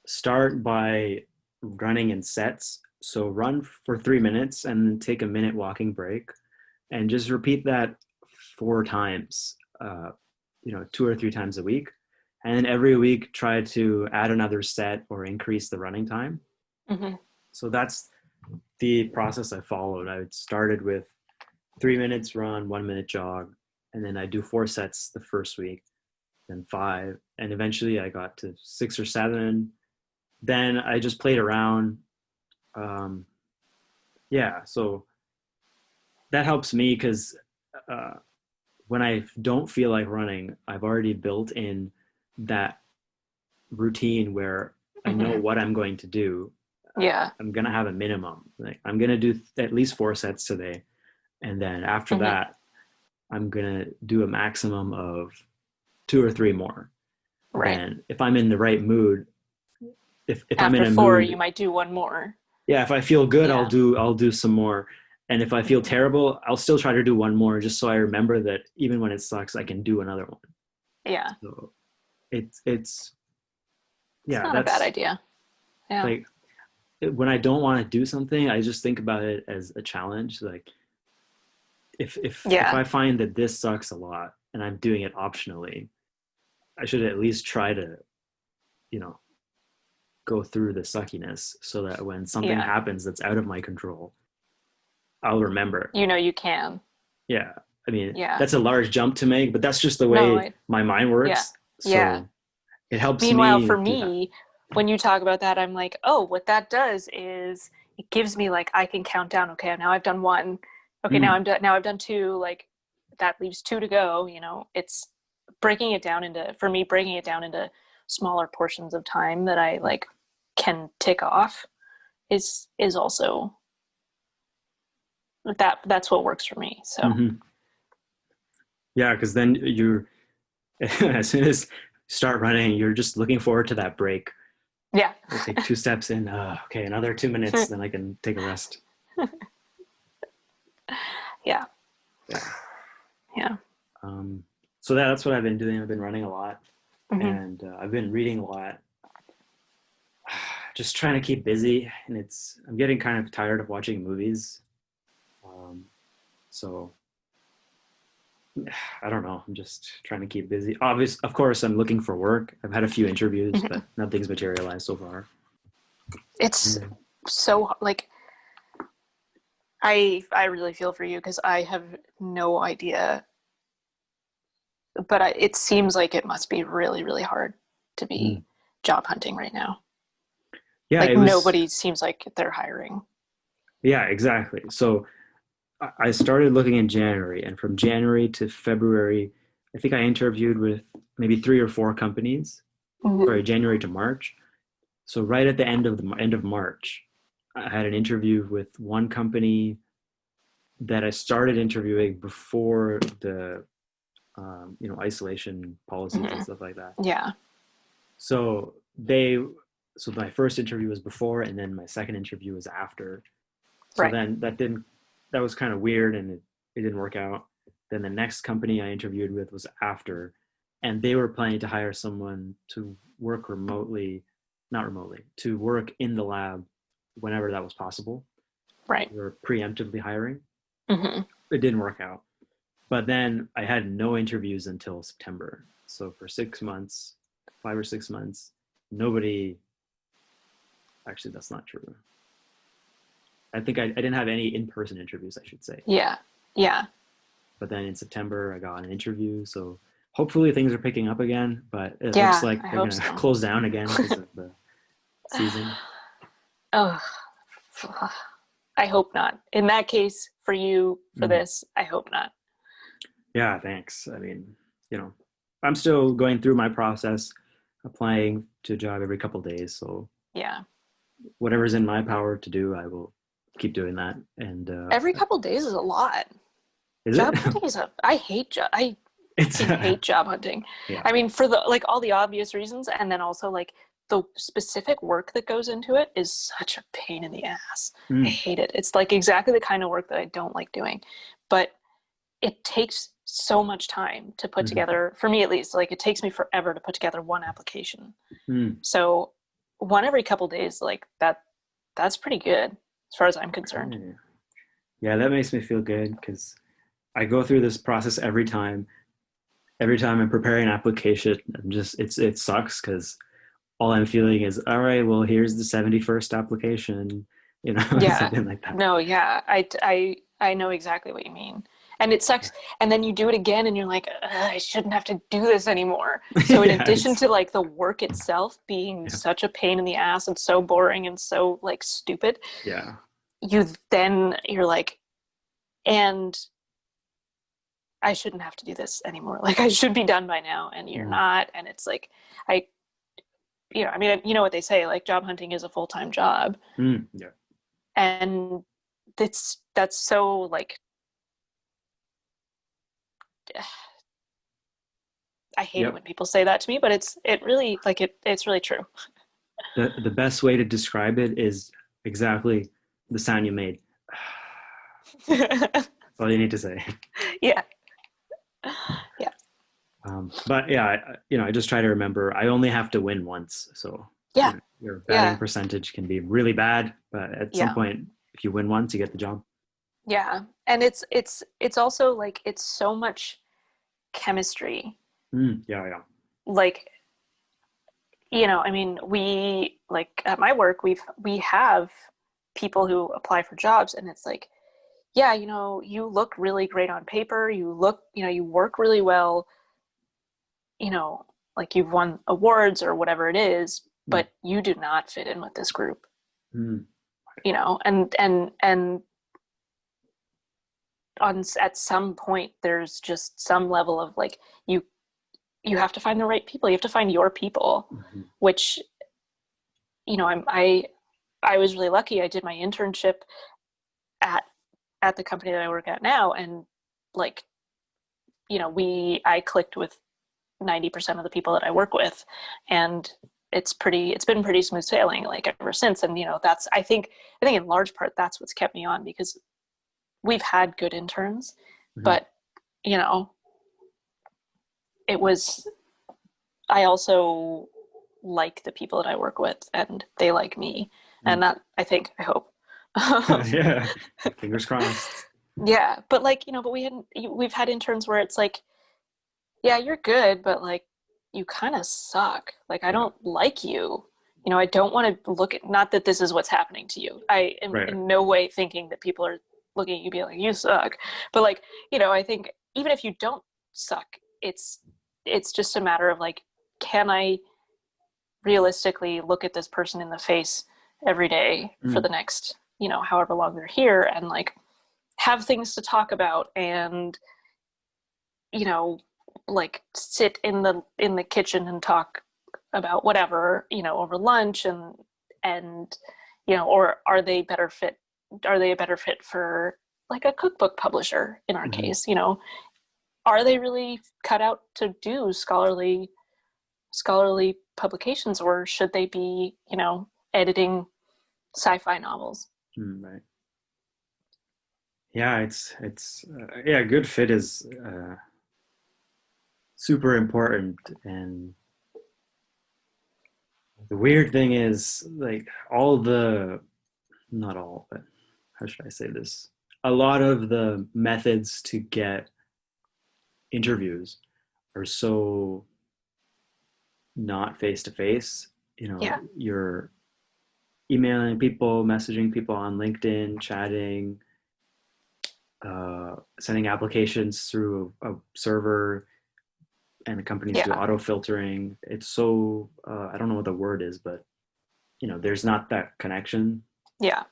start by running in sets. So run for 3 minutes and then take a minute walking break, and just repeat that 4 times. 2 or 3 times a week, and then every week try to add another set or increase the running time. Hmm. So that's the process I followed. I started with 3 minutes run, 1 minute jog, and then I do 4 sets the first week, then five, and eventually I got to 6 or 7. Then I just played around. Um, yeah, so that helps me because uh, when I don't feel like running, I've already built in that routine where I know Hmm. what I'm going to do. Yeah. I'm gonna have a minimum. Like I'm gonna do at least 4 sets today, and then after Hmm. that, I'm gonna do a maximum of 2 or 3 more. Right. Then, if I'm in the right mood, if I'm in After a 4, you mood, might do one more. yeah, if I feel good, Yeah. I'll do some more. And if I feel Hmm. terrible, I'll still try to do one more just so I remember that even when it sucks, I can do another one. Yeah. So it's It's yeah, not a bad that's idea. Yeah. like when I don't want to do something, I just think about it as a challenge. Like if Yeah. I find that this sucks a lot and I'm doing it optionally, I should at least try to, you know, go through the suckiness so that when something Yeah. happens that's out of my control, I'll remember. You know you can. Yeah. I mean, Yeah. that's a large jump to make, but that's just the No, way my mind yeah. works. Yeah. So it helps Meanwhile, me for do that. me, when you talk about that, I'm like, oh, what that does is it gives me like I can count down. Okay, now I've done one. Okay, now Mm, I'm done. Now I've done two. Like that leaves two to go. It's breaking it down into for me breaking it down into smaller portions of time that I like can tick off is also that's what works for me. So hmm. Yeah, because then you're, as soon as you start running, you're just looking forward to that break. yeah, I take 2 steps in. Okay, another 2 minutes, then I can take a rest. yeah, Yeah. yeah. Um, so that's what I've been doing. I've been running a lot, Hmm. and I've been reading a lot. Just trying to keep busy, and I'm getting kind of tired of watching movies. Um, so I don't know. I'm just trying to keep busy. Of course, I'm looking for work. I've had a few interviews, Hmm. but nothing's materialized so far. It's Mm. so like I really feel for you because I have no idea, but it seems like it must be really, really hard to Mm. be job hunting right now. Yeah, Like it was. nobody seems like they're hiring. Yeah, exactly. So I started looking in January, and from January to February, I think I interviewed with maybe 3 or 4 companies. Hmm. Sorry, January to March. So right at the end of March, I had an interview with one company that I started interviewing before the isolation policies and Hmm. stuff like that. Yeah. So they so my first interview was before, and then my second interview was after. So Right. then that was kind of weird, and it didn't work out. Then the next company I interviewed with was after, and they were planning to hire someone to work remotely, not remotely, to work in the lab whenever that was possible. Right. They were preemptively hiring. Hmm. It didn't work out. But then I had no interviews until September. So for 6 months, 5 or 6 months, nobody, actually, that's not true. I think I didn't have any in person interviews, I should say. Yeah. Yeah. But then in September, I got an interview. So hopefully things are picking up again. But it looks Yeah. like I they're hope going to so. close down again because of the season. Oh, I hope not. In that case, for you, for Mm. this, I hope not. Yeah, thanks. I mean, you know, I'm still going through my process, applying to a job every couple of days. So Yeah. whatever's in my power to do, I will keep doing that. And Every couple days is a lot. is it? Job hunting is a. I hate job. I It's fucking hate job hunting. yeah. I mean, for the like all the obvious reasons, and then also like the specific work that goes into it is such a pain in the ass. I Mm, hate it. It's like exactly the kind of work that I don't like doing, but it takes so much time to put mm, together. For me, at least, like it takes me forever to put together one application. mm. So one every couple days, like that, that's pretty good as far as I'm concerned. Okay. Yeah, that makes me feel good because I go through this process every time. Every time I'm preparing an application, it sucks because all I'm feeling is, all right, well, here's the 71st application, Yeah. something like that. No, yeah. I know exactly what you mean. And it sucks. And then you do it again and you're like, I shouldn't have to do this anymore. So in Yeah, addition to like the work itself being yeah, such a pain in the ass and so boring and so like stupid, yeah. you're like, and I shouldn't have to do this anymore. Like, I should be done by now, and you're not. And it's like, I, I mean, you know what they say, like, job hunting is a full-time job. Yeah. And that's so, like, I hate it when people say that to me, but it's really true. The best way to describe it is exactly the sound you made. That's all you need to say. Yeah. Yeah. But yeah, I just try to remember I only have to win once. So Yeah. your batting percentage can be really bad, but at some point, if you win once, you get the job. Yeah. And it's also like, it's so much chemistry. Yeah. Like, I mean, we, like, at my work, we have people who apply for jobs, and it's like, yeah, you look really great on paper. You work really well, like, you've won awards or whatever it is, but you do not fit in with this group. And at some point, there's just some level of, like, you have to find the right people. You have to find your people, which, I was really lucky. I did my internship at the company that I work at now, and, like, I clicked with 90% of the people that I work with, and it's been pretty smooth sailing, like, ever since. And that's, I think in large part that's what's kept me on, because we've had good interns, but I also like the people that I work with, and they like me, and that, I hope. Yeah, fingers crossed. Yeah, but, like, but we've had interns where it's like, yeah, you're good, but, like, you kind of suck. Like, I don't like you. I don't want to look at, not that this is what's happening to you. I am in no way thinking that people are looking at you being like, you suck. But, like, I think even if you don't suck, it's just a matter of, like, can I realistically look at this person in the face every day for the next, however long they're here, and, like, have things to talk about, and, like, sit in the kitchen and talk about whatever, over lunch, and or are they a better fit for, like, a cookbook publisher in our case? Are they really cut out to do scholarly publications, or should they be, editing sci-fi novels? Right. Yeah, it's good fit is super important. And the weird thing is, like, not all, but how should I say this? A lot of the methods to get interviews are so not face to face. You're emailing people, messaging people on LinkedIn, chatting, sending applications through a server, and the companies do auto filtering. It's so I don't know what the word is, but there's not that connection. Yeah.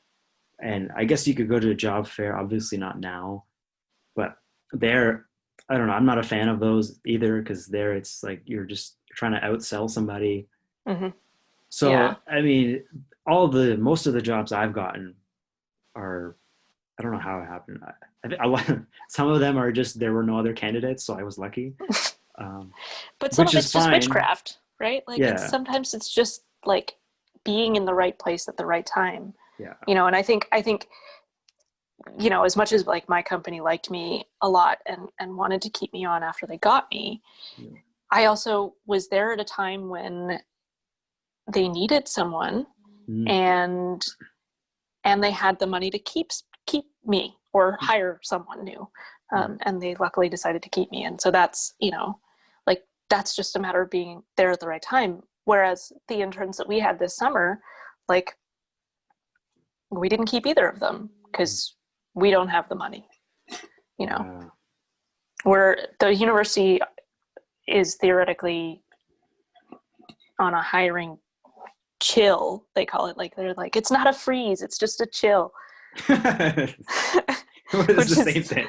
And I guess you could go to a job fair, obviously not now, but there, I don't know, I'm not a fan of those either, because there it's like you're trying to outsell somebody. So I mean, most of the jobs I've gotten are, I don't know how it happened. Some of them are just, there were no other candidates, so I was lucky. But some of it's just witchcraft, right? Like, sometimes it's just, like, being in the right place at the right time. Yeah. And I think as much as, like, my company liked me a lot and wanted to keep me on after they got me, I also was there at a time when they needed someone, and they had the money to keep me or hire someone new. And they luckily decided to keep me. And so that's, like, that's just a matter of being there at the right time. Whereas the interns that we had this summer, like, we didn't keep either of them because we don't have the money, where the university is theoretically on a hiring chill, they call it. Like, they're like, it's not a freeze, it's just a chill. It's which the is same thing.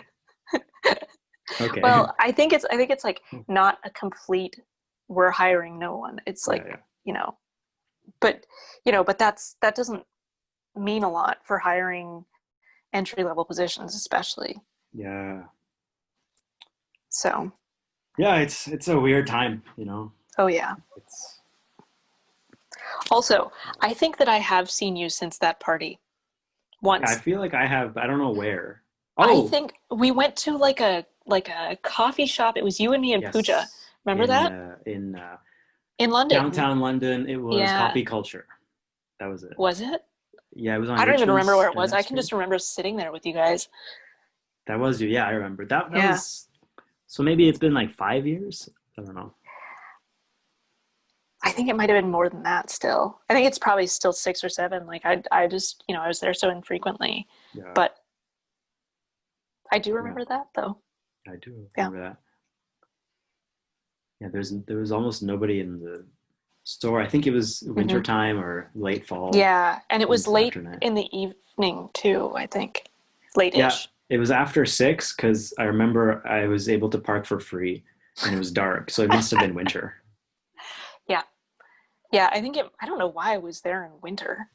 Okay. well, I think it's like not a complete we're hiring no one. It's Yeah, like, yeah. you know, but but that doesn't mean a lot for hiring entry level positions, especially. Yeah. So, Yeah, it's a weird time, you know. oh yeah. It's Also, I think that I have seen you since that party yeah, I once. feel like I have, I don't know where. I Oh, think we went to like a coffee shop. It was you and me and Pooja. yes. Remember that? In In London. downtown London, it was Yeah. Coffee Culture. That was it. Was it? Yeah, it was on I don't even Richmond remember where it was. Street. I can just remember sitting there with you guys. That was you. Yeah, I remember. That Yeah. was so maybe it's been like 5 years. I don't know. I think it might have been more than that still. I think it's probably still 6 or 7. Like I just, I was there so infrequently. Yeah, But I do yeah, remember that though. I do Yeah. remember that. Yeah, there was almost nobody in the store. I think it was winter Hmm. time or late fall Yeah. And it was into late afternoon. in the evening too, I think. Yeah, Late-ish. it was after 6 because I remember I was able to park for free and it was dark, so it must have been winter. Yeah. Yeah, I don't know why I was there in winter.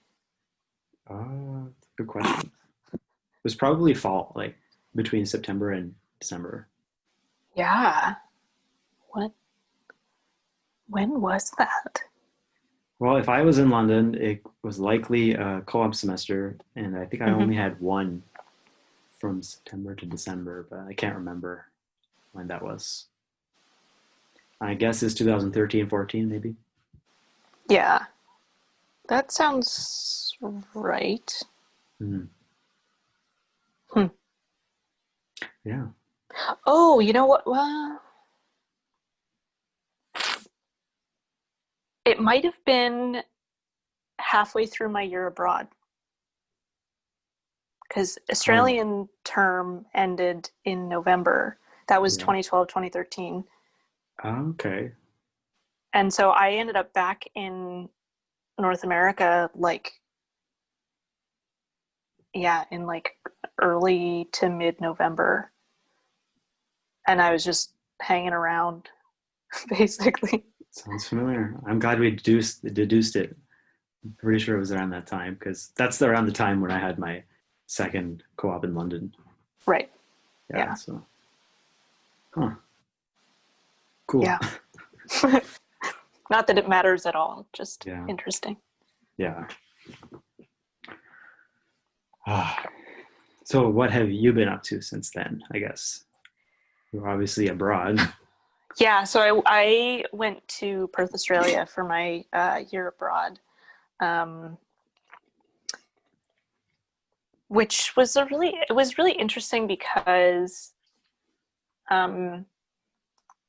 Good question. It was probably fall, like between September and December. Yeah. What? When was that? Well, if I was in London, it was likely a co-op semester, and I think I Hmm. only had one from September to December, but I can't remember when that was. I guess it's 2013, 14, maybe. Yeah. That sounds right. Mm, Hmm. yeah. Oh, you know what? Well, it might have been halfway through my year abroad because Oh, Australian term ended in November. That was yeah. 2012, 2013. Okay. And so I ended up back in North America, like, yeah, in like early to mid November. And I was just hanging around, basically. Sounds familiar. I'm glad we deduced it. I'm pretty sure it was around that time because that's around the time when I had my second co-op in London. Right. Yeah. Yeah. So, huh. Cool. Yeah. Not that it matters at all, just Yeah. interesting. Yeah. Ah. So, what have you been up to since then? I guess you're obviously abroad. Yeah, so I went to Perth, Australia for my year abroad, um, which was it was really interesting because um,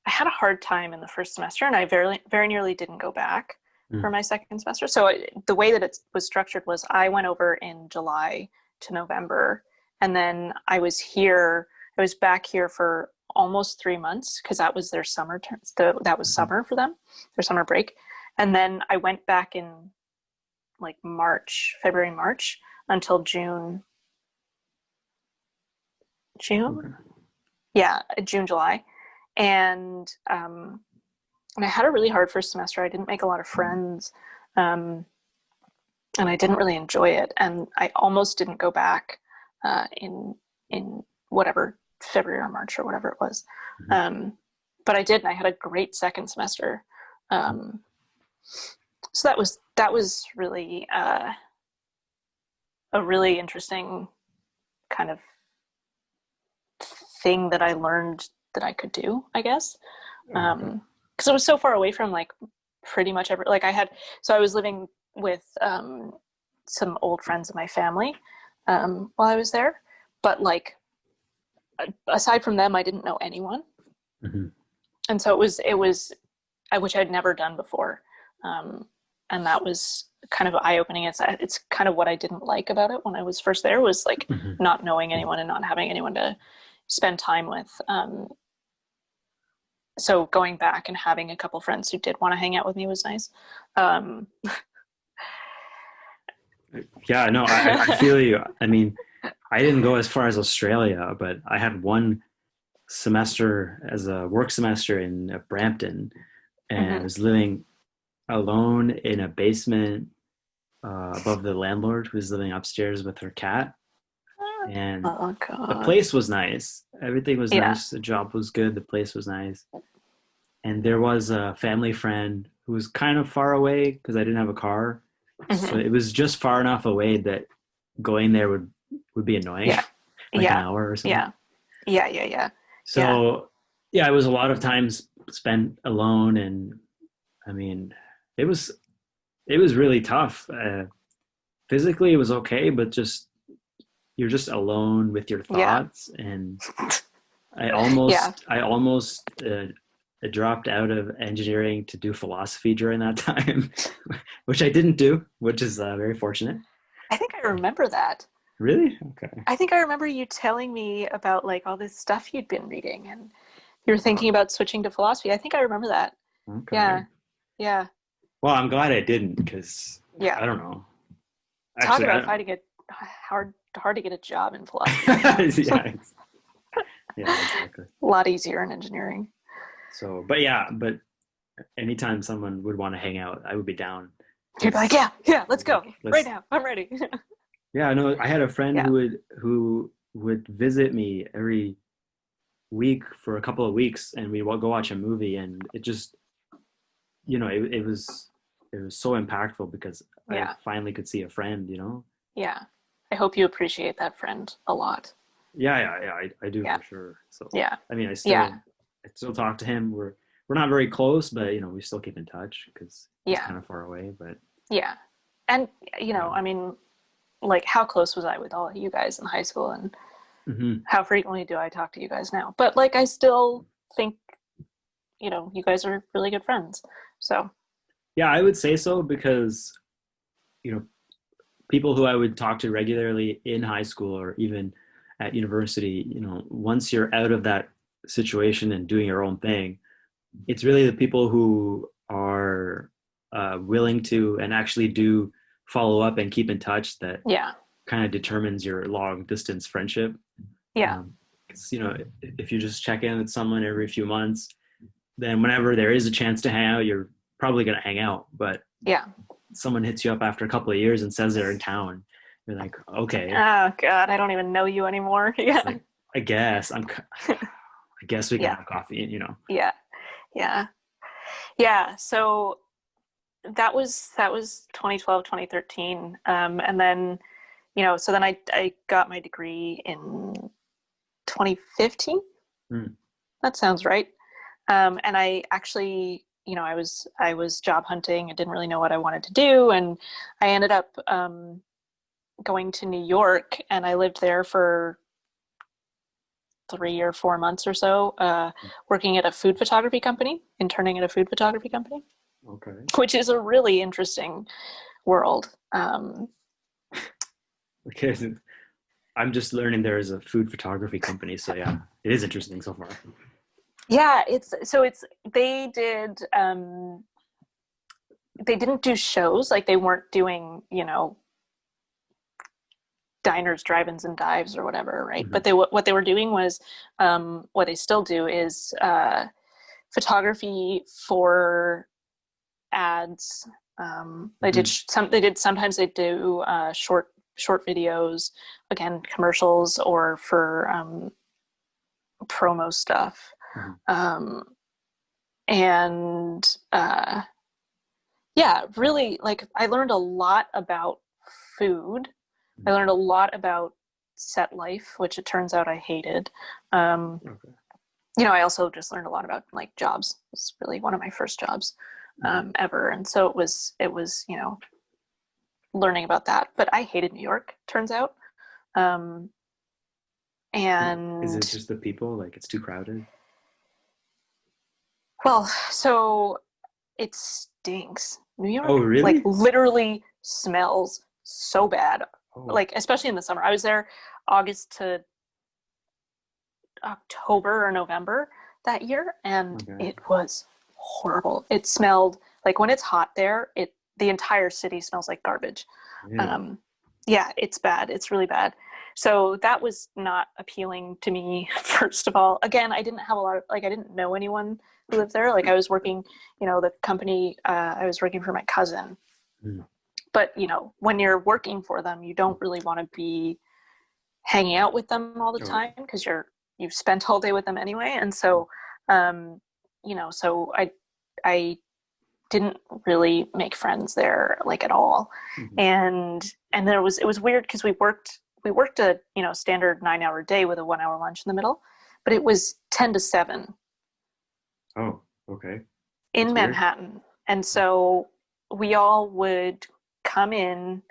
I had a hard time in the first semester, and I very nearly didn't go back for Mm. my second semester. So the way that it was structured was I went over in July to November, and then I was here. I was back here for almost 3 months because that was their summer term. That was Mhm. summer for them, their summer break, and then I went back in like March, February, March until June. June, Okay. yeah, June, July, and and I had a really hard first semester. I didn't make a lot of friends, um, and I didn't really enjoy it. And I almost didn't go back in whatever February or March or whatever it was. Mhm. Um, but I did, and I had a great second semester. Um, so that was really a really interesting kind of thing that I learned that I could do, I guess. Okay. Because it was so far away from like pretty much every like I had so I was living with some old friends of my family while I was there, but like aside from them, I didn't know anyone, Hmm. and so it was which I'd never done before, and that was kind of eye opening. It's kind of what I didn't like about it when I was first there was like Hmm. not knowing anyone and not having anyone to spend time with. So going back and having a couple friends who did want to hang out with me was nice. Um, Yeah, no, I feel you. I mean, I didn't go as far as Australia, but I had one semester as a work semester in Brampton, and I Hmm. was living alone in a basement above the landlord who was living upstairs with her cat. And Oh the God. place was nice. Everything was Yeah. nice. The job was good. The place was nice. And there was a family friend who was kind of far away because I didn't have a car. So Hmm. it was just far enough away that going there would be annoying, Yeah. like an Yeah. hour or something. Yeah. Yeah. Yeah. Yeah. Yeah. So yeah, it was a lot of times spent alone, and I mean, it was it was really tough. Physically, it was okay, but just you're just alone with your Yeah. thoughts, and Yeah. I almost dropped out of engineering to do philosophy during that time, which I didn't do, which is very fortunate. I think I remember that. Really? Okay. I think I remember you telling me about like all this stuff you'd been reading and you're thinking Uh, about switching to philosophy. I think I remember that. okay. Yeah. Yeah. Well, I'm glad I didn't because Yeah. I don't know. Talk Actually, I about don't. finding it hard to get a job in philosophy. Yeah, yeah, exactly. A lot easier in engineering. So, but yeah, but anytime someone would want to hang out, I would be down You'd be like, because yeah, yeah, let's like go right let's. now. I'm ready. Yeah, I know. I had a friend Yeah. who would visit me every week for a couple of weeks, and we would go watch a movie, and it just it was so impactful because I Yeah. finally could see a friend. Yeah. I hope you appreciate that friend a lot. Yeah, I do Yeah. for sure. So Yeah. I mean, Yeah. I still talk to him. We're not very close, but we still keep in touch because he's Yeah. kind of far away. But Yeah. And yeah. I mean, like how close was I with all of you guys in high school and Hmm. how frequently do I talk to you guys now? But like I still think, you guys are really good friends. So, Yeah, I would say so because you know people who I would talk to regularly in high school or even at university, once you're out of that situation and doing your own thing, it's really the people who are willing to and actually do follow up and keep in touch that yeah. kind of determines your long distance friendship. Yeah. 'Cause, if you just check in with someone every few months, then whenever there is a chance to hang out, you're probably going to hang out. But Yeah. someone hits you up after a couple of years and says they're in town, you're like, okay. Oh God, I don't even know you anymore. It's Yeah. like, I guess we can Yeah. have coffee. Yeah. Yeah. Yeah. So that was 2012, 2013. And then, so then I got my degree in 2015. Mm, That sounds right. And I actually, I was job hunting. I didn't really know what I wanted to do, and I ended up going to New York, and I lived there for 3 or 4 months or so, working at a food photography company, interning at a food photography company, okay. which is a really interesting world. Okay. I'm just learning there is a food photography company. So yeah, it is interesting so far. Yeah, it's they didn't do shows, like they weren't doing diners, drive-ins, and dives or whatever, right? Hmm. But what they were doing was what they still do is photography for ads. Hmm. Sometimes they do short videos, again commercials or for promo stuff, Hmm. um, and yeah, really, like I learned a lot about food. I learned a lot about set life, which it turns out I hated. Um, Okay. I also just learned a lot about like jobs. It was really one of my first jobs Hmm. ever, and so it was learning about that. But I hated New York. Turns out, um, Is it and just the people? Like it's too crowded? well, so it stinks. New Oh, York like really? literally smells so bad. Oh, Like especially in the summer. I was there August to October or November that year, and okay. it was horrible. It smelled like when it's hot there, the entire city smells like garbage. Really? Um, yeah, it's bad. It's really bad. So that was not appealing to me, first of all. Again, I didn't have a lot of, like, I didn't know anyone who lived there. Like, I was working, the company, I was working for my cousin. Mm. But, when you're working for them, you don't really want to be hanging out with them all the Oh, time because you've spent all day with them anyway. And so, so I didn't really make friends there, like, at all. mhm. And it was weird because we worked a standard 9-hour day with a 1 hour lunch in the middle, but it was 10 to 7 Oh, okay. in That's weird. Manhattan. And so we all would come in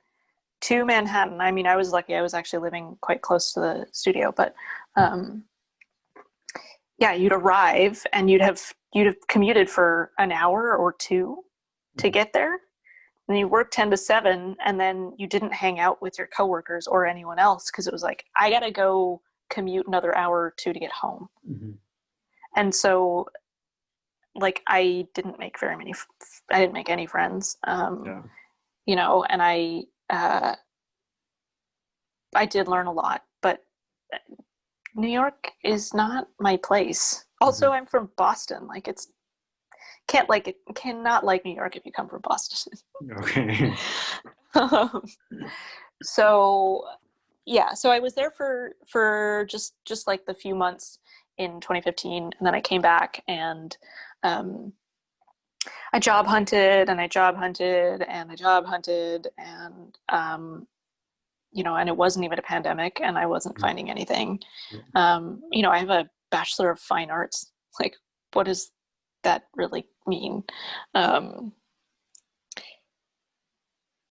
to Manhattan. I mean, I was lucky, I was actually living quite close to the studio, but um, yeah, you'd arrive and you'd have commuted for an hour or two to Mhm. get there. And you worked 10 to 7, and then you didn't hang out with your coworkers or anyone else because it was like, I got to go commute another hour or two to get home. Mhm. And so, like, I didn't make any friends. Yeah. And I did learn a lot, but New York is not my place. Also, Mhm. I'm from Boston. Like, cannot like New York if you come from Boston. Okay. um, so yeah, so I was there for just like the few months in 2015, and then I came back and um, I job hunted and I job hunted and I job hunted and and it wasn't even a pandemic and I wasn't Mhm. finding anything. Yeah. I have a Bachelor of Fine Arts. Like, what does that really mean? Um,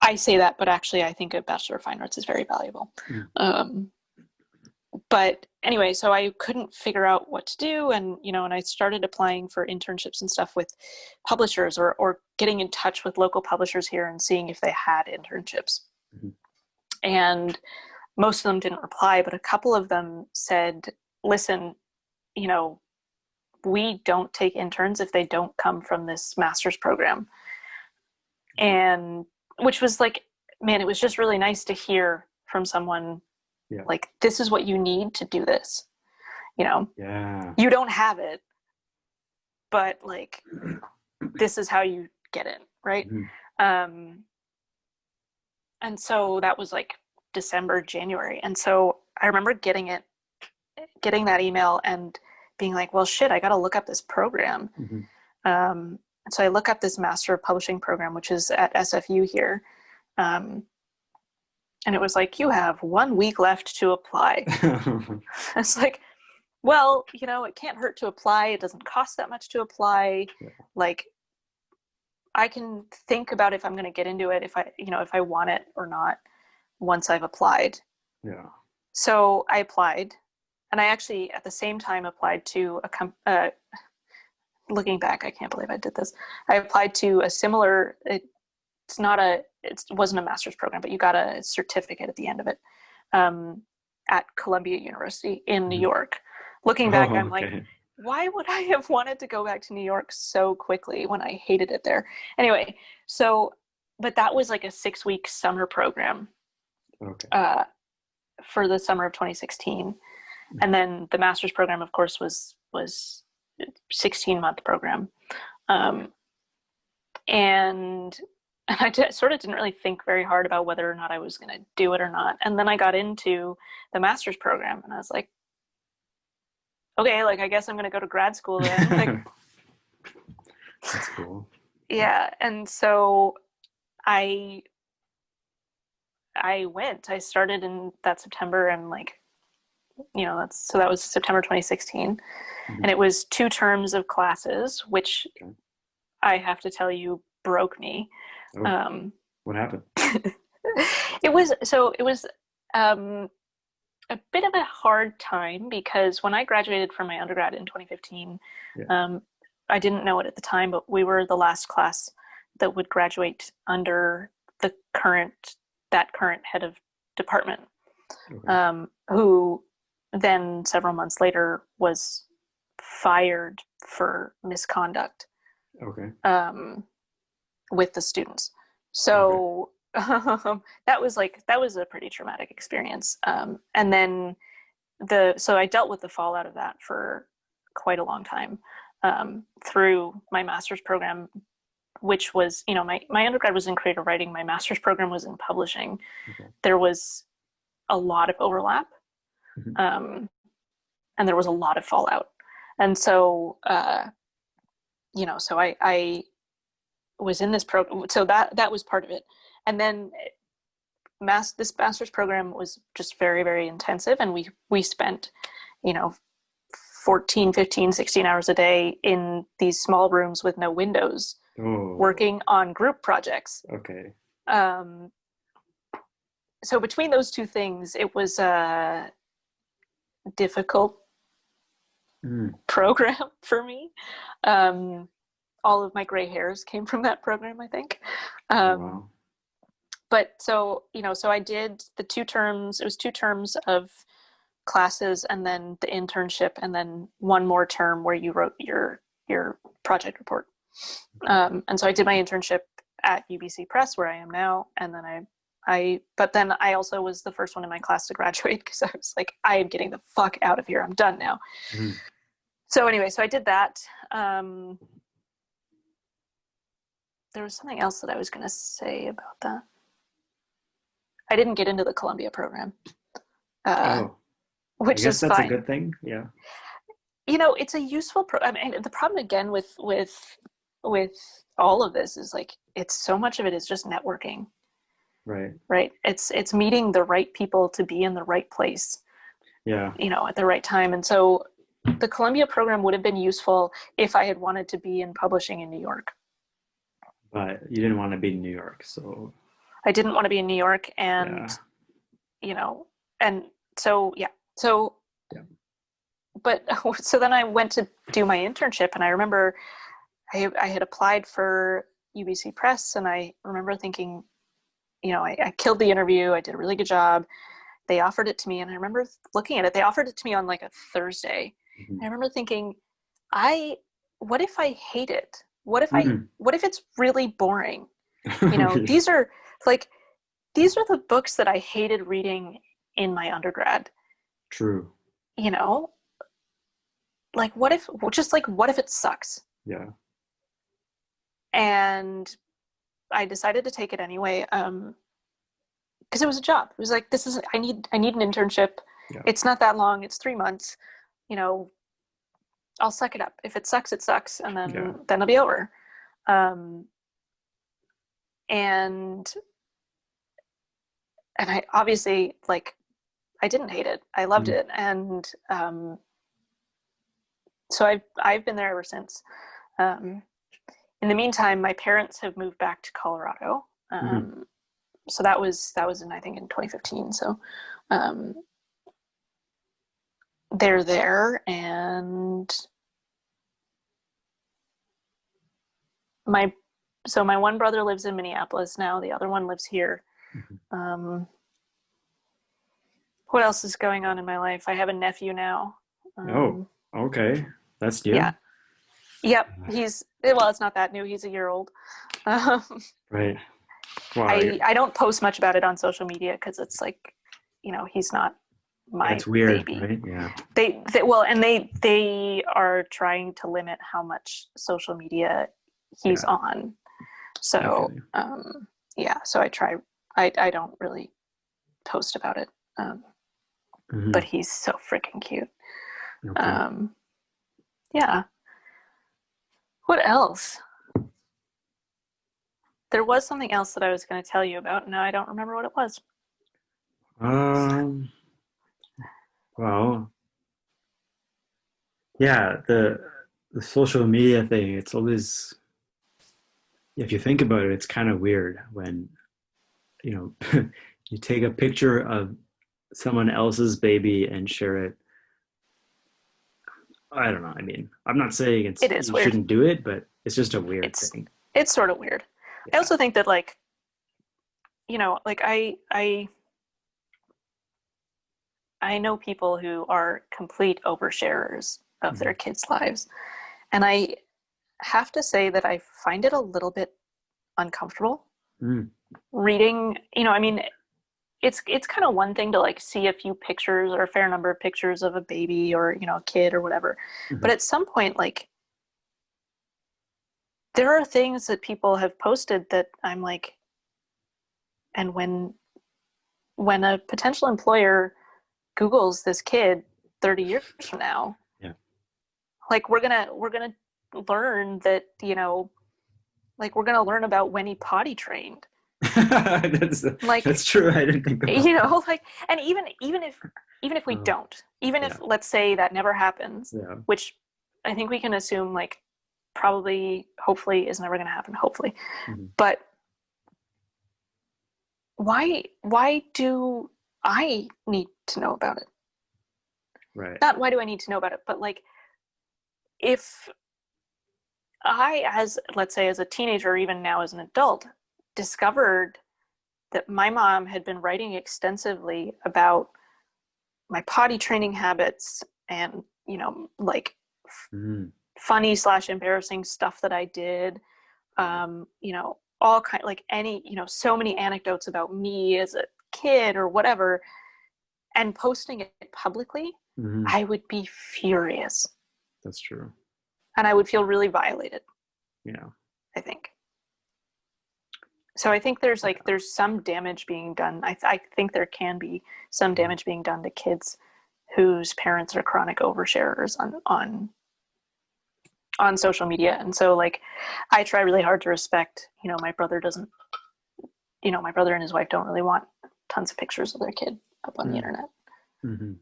I say that, but actually, I think a Bachelor of Fine Arts is very valuable. Mm. Um, but anyway, so I couldn't figure out what to do, and I started applying for internships and stuff with publishers, or getting in touch with local publishers here and seeing if they had internships. Mhm. And most of them didn't reply, but a couple of them said, "Listen, you know, we don't take interns if they don't come from this master's program." Okay. And which was like, man, it was just really nice to hear from someone Yeah. like, this is what you need to do this. You know, Yeah. you don't have it, but like, this is how you get it, right? Mhm. Um, and so that was like December, January. And so I remember getting that email and being like, well, shit, I got to look up this program. Mhm. So I look up this Master of Publishing program, which is at SFU here. Um, and it was like, you have 1 week left to apply. It's like, well, it can't hurt to apply. It doesn't cost that much to apply. Yeah. Like, I can think about if I'm going to get into it, if I want it or not once I've applied. Yeah. So I applied, and I actually at the same time applied to looking back, I can't believe I did this. I applied to a similar, it wasn't a master's program, but you got a certificate at the end of it, um, at Columbia University in New Mhm. York. Looking back, Oh, I'm like, okay. why would I have wanted to go back to New York so quickly when I hated it there? Anyway, so, but that was like a 6-week summer program Okay. uh, for the summer of 2016. And then the master's program, of course, was 16-month program. Um, and sort of didn't really think very hard about whether or not I was going to do it or not. And then I got into the master's program, and I was like, okay, like, I guess I'm going to go to grad school then. Like, That's cool. yeah. And so I I went. I started in that September, and like, that was September 2016, Mhm. and it was 2 terms of classes, which Okay. I have to tell you broke me. Oh, Um, what happened? it was a bit of a hard time because when I graduated from my undergrad in 2015, Yeah. um, I didn't know it at the time, but we were the last class that would graduate under the current head of department, Okay. who then several months later was fired for misconduct Okay. with the students. Okay. So that was a pretty traumatic experience. And then so I dealt with the fallout of that for quite a long time, through my master's program, which was, my undergrad was in creative writing. My master's program was in publishing. Okay. There was a lot of overlap, and there was a lot of fallout. And so, so I was in this program. So that was part of it. And then this master's program was just very, very intensive. And we spent, 14, 15, 16 hours a day in these small rooms with no windows, working on group projects. Okay. So between those two things, it was a difficult program for me. All of my gray hairs came from that program, I think. Wow. But so I did the 2 terms. It was 2 terms of classes, and then the internship, and then 1 more term where you wrote your project report. And so I did my internship at UBC Press, where I am now, and then but then I also was the first one in my class to graduate, because I was like, I am getting the fuck out of here. I'm done now. So anyway, so I did that. There was something else that I was going to say about that. I didn't get into the Columbia program, which I guess is that's fine. a good thing. Yeah. It's a useful program. And the problem again with all of this is like, it's so much of it is just networking. Right. It's meeting the right people to be in the right place. Yeah. At the right time. And so the Columbia program would have been useful if I had wanted to be in publishing in New York. But you didn't want to be in New York, so. I didn't want to be in New York, and and so yeah. So but so then I went to do my internship, and I remember I had applied for UBC Press, and I remember thinking, I killed the interview. I did a really good job. They offered it to me, and I remember looking at it. They offered it to me on like a Thursday. I remember thinking, what if I hate it? What if it's really boring? These are the books that I hated reading in my undergrad. True. Like what if it sucks? Yeah. And I decided to take it anyway, because it was a job. It was like, I need an internship. Yeah. It's not that long. It's 3 months. I'll suck it up. If it sucks, it sucks, and then it'll be over. And I obviously, I didn't hate it. I loved it, and so I've been there ever since. In the meantime, my parents have moved back to Colorado. So that was I think in 2015. So they're there, and my one brother lives in Minneapolis now. The other one lives here. What else is going on in my life? I have a nephew now. Okay. That's new. Yeah. Yep. It's not that new. He's a year old. Right. Wow. I don't post much about it on social media because it's like, he's not my That's weird, baby. right? Yeah. They are trying to limit how much social media he's on. So, so I try, I don't really post about it. But he's so freaking cute. Okay. Yeah. What else? There was something else that I was going to tell you about. Now I don't remember what it was. Well, yeah, the social media thing, it's always, if you think about it, it's kind of weird when, you take a picture of someone else's baby and share it. I don't know. I mean, I'm not saying you shouldn't do it, but it's just a weird thing. It's sort of weird. Yeah. I also think that I know people who are complete oversharers of their kids' lives. And I have to say that I find it a little bit uncomfortable. reading, I mean, it's kind of one thing to like see a few pictures or a fair number of pictures of a baby or, a kid or whatever. But Mhm. at some point, like, there are things that people have posted that I'm like, and when a potential employer Googles this kid 30 years from now, Yeah. like we're gonna learn that, like we're gonna learn about when he potty trained. that's Like, that's true. I didn't think about that. like, and even if we Oh, don't, even if yeah. let's say that never happens, Yeah. which I think we can assume like probably hopefully is never going to happen, hopefully. Hmm. But why do I need to know about it? Right. Not why do I need to know about it, but like if I, as let's say as a teenager or even now as an adult, discovered that my mom had been writing extensively about my potty training habits and, like Mm. funny slash embarrassing stuff that I did, Yeah. all kind, like any, so many anecdotes about me as a kid or whatever, and posting it publicly, Hmm. I would be furious That's true. and I would feel really violated, Yeah. I think. So I think there's some damage being done. I think there can be some Mhm. damage being done to kids whose parents are chronic oversharers on social media. And so like I try really hard to respect, my brother doesn't, my brother and his wife don't really want tons of pictures of their kid up on the Mm. internet. Hmm.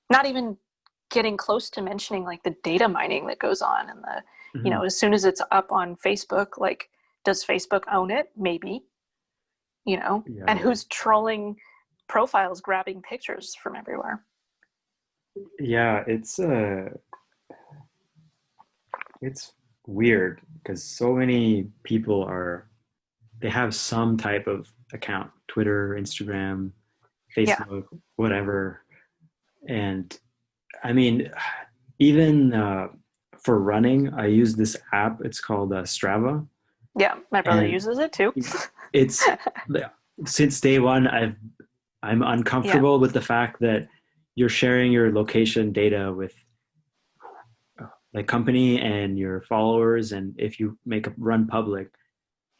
Not even getting close to mentioning like the data mining that goes on and the, Hmm. as soon as it's up on Facebook, like does Facebook own it? Maybe, and Yeah. who's trolling profiles grabbing pictures from everywhere? Yeah. It's weird because so many people they have some type of account, Twitter, Instagram, Yeah. Facebook, whatever. And I mean, even for running, I use this app. It's called Strava, Yeah. My brother and uses it too. it's since day one, I'm Yeah. uncomfortable with the fact that you're sharing your location data with like company and your followers, and if you make a run public,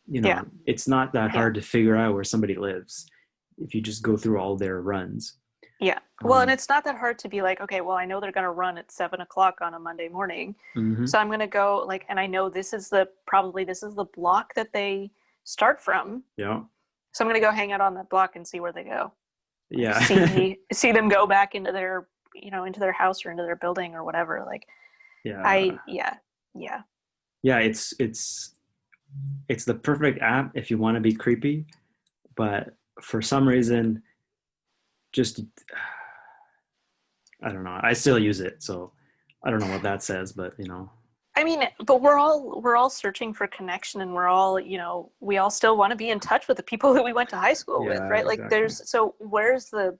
Yeah. it's not that Yeah. hard to figure out where somebody lives if you just go through all their runs. Yeah. Well, and Um, it's not that hard to be like, okay, well, I know they're going to run at 7 o'clock on a Monday morning. mhm. So I'm going to go like, and I know this is the block that they start from. Yeah, So I'm going to go hang out on that block and see where they go. Like yeah, see them go back into their, into their house or into their building or whatever. Like yeah, yeah. Yeah. yeah. It's the perfect app if you want to be creepy, but for some reason, just I don't know. I still use it, so I don't know what that says, but I mean, but we're all searching for connection and we're all, we all still want to be in touch with the people that we went to high school with, yeah, right? Like exactly. so where's the,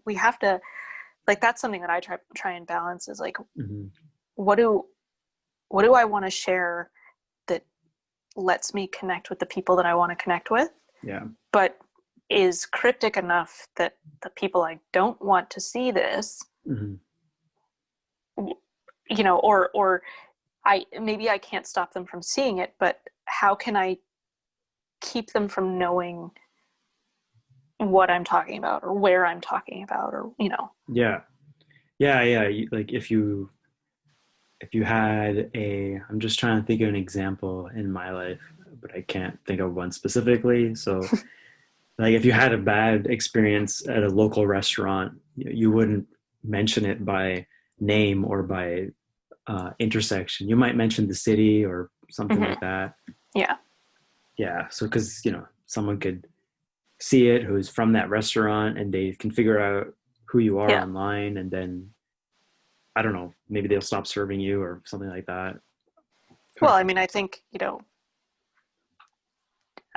we have to, like that's something that I try and balance is like Hmm. what do what do I want to share that lets me connect with the people that I want to connect with, Yeah. but is cryptic enough that the people I don't want to see this, Hmm. or maybe I can't stop them from seeing it, but how can I keep them from knowing what I'm talking about or where I'm talking about or Yeah, yeah. Like if you had I'm just trying to think of an example in my life, but I can't think of one specifically. So, like, if you had a bad experience at a local restaurant, you wouldn't mention it by name or by intersection. You might mention the city or something mm-hmm. like that. Yeah. Yeah. So, because, someone could see it who's from that restaurant and they can figure out who you are Yeah. online, and then I don't know, maybe they'll stop serving you or something like that. Who Well, I knows? mean, I think,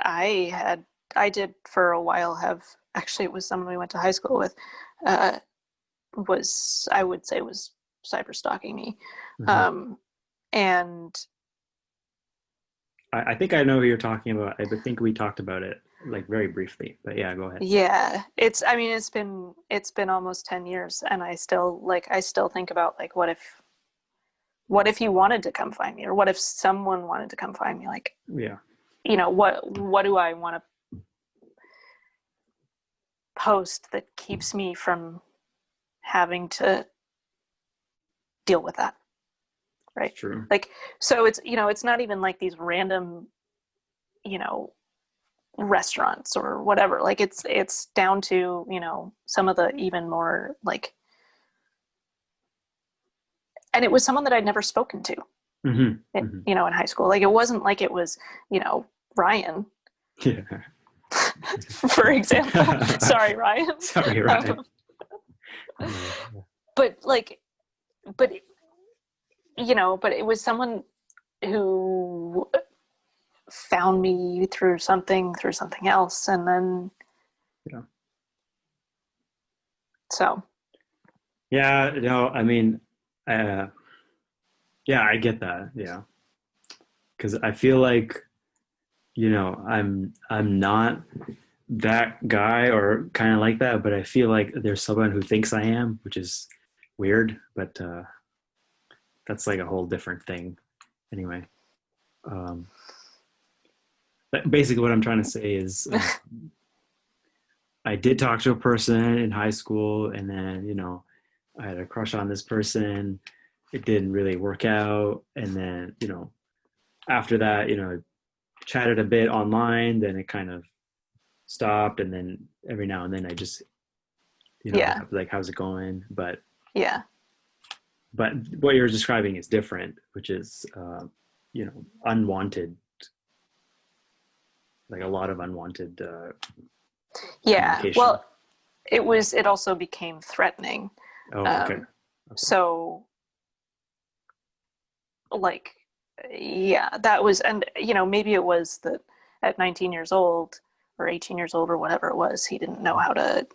I did for a while have, actually it was someone we went to high school with, uh, was, I would say was cyber stalking me. Mhm. Um, and I think I know who you're talking about. I think we talked about it. like very briefly, but yeah, go ahead. Yeah, I mean, it's been almost 10 years, and I still think about like, what if you wanted to come find me, or what if someone wanted to come find me? Like, Yeah. what do I want to post that keeps me from having to deal with that, right? True. Like, so it's not even like these random, you know, restaurants or whatever. Like, it's down to, some of the even more like, and it was someone that I'd never spoken to, Mm-hmm. Mm-hmm. in high school. Like, it wasn't like it was, Ryan, Yeah. for example. Sorry, Ryan. Sorry, Ryan. But like, but but it was someone who found me through something else, and then Yeah. so Yeah, no, I mean, uh, yeah, I get that. Yeah, because I feel like, I'm not that guy or kind of like that, but I feel like there's someone who thinks I am, which is weird, but that's like a whole different thing. Anyway, um, but basically what I'm trying to say is I did talk to a person in high school, and then, I had a crush on this person. It didn't really work out. And then, after that, chatted a bit online, then it kind of stopped. And then every now and then I just, yeah, like, how's it going? yeah, But what you're describing is different, which is, unwanted, like a lot of unwanted yeah. communication. Well, it also became threatening. Oh, okay. um so like, yeah, that was, and maybe it was that at 19 years old or 18 years old or whatever it was, he didn't know how to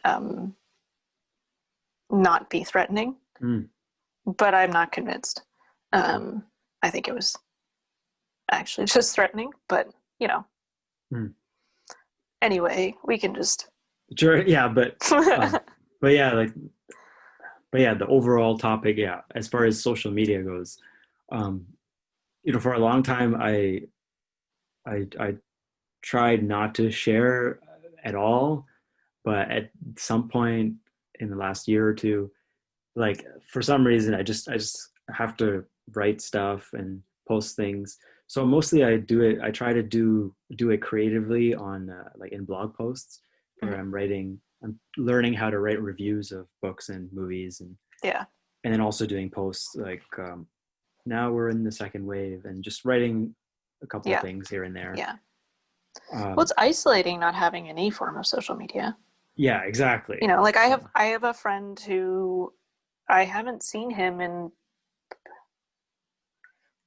not be threatening. Mm. But I'm not convinced. I think it was actually just threatening, but Mm. anyway, we can just Sure, yeah, but yeah, like, but yeah, the overall topic, yeah, as far as social media goes, um, for a long time, I tried not to share at all, but at some point in the last year or two, like, for some reason, I just have to write stuff and post things. So mostly I try to do it creatively on like in blog posts, where I'm learning how to write reviews of books and movies, yeah, and then also doing posts like, now we're in the second wave, and just writing a couple of yeah, things here and there. yeah. Well, Um, it's isolating not having any form of social media. yeah, exactly. Like, I So, have a friend who I haven't seen him in,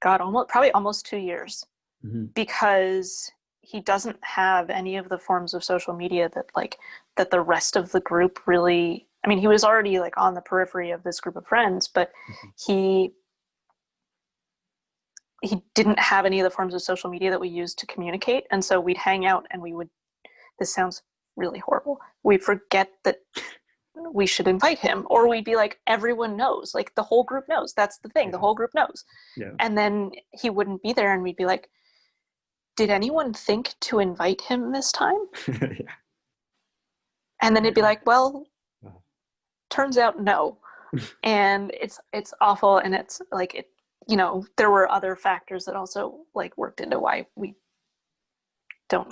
God, almost 2 years, mhm, because he doesn't have any of the forms of social media that the rest of the group really. I mean, he was already like on the periphery of this group of friends, but mhm. he he didn't have any of the forms of social media that we used to communicate. And so we'd hang out, and this sounds really horrible, we'd forget that we should invite him, or we'd be like, everyone knows, like the whole group knows, that's the thing, the Yeah, whole group knows. yeah, And then he wouldn't be there, and we'd be like, did anyone think to invite him this time? yeah, And then it'd be yeah. like, well, Oh. turns out no. And it's awful. And it's like, there were other factors that also like worked into why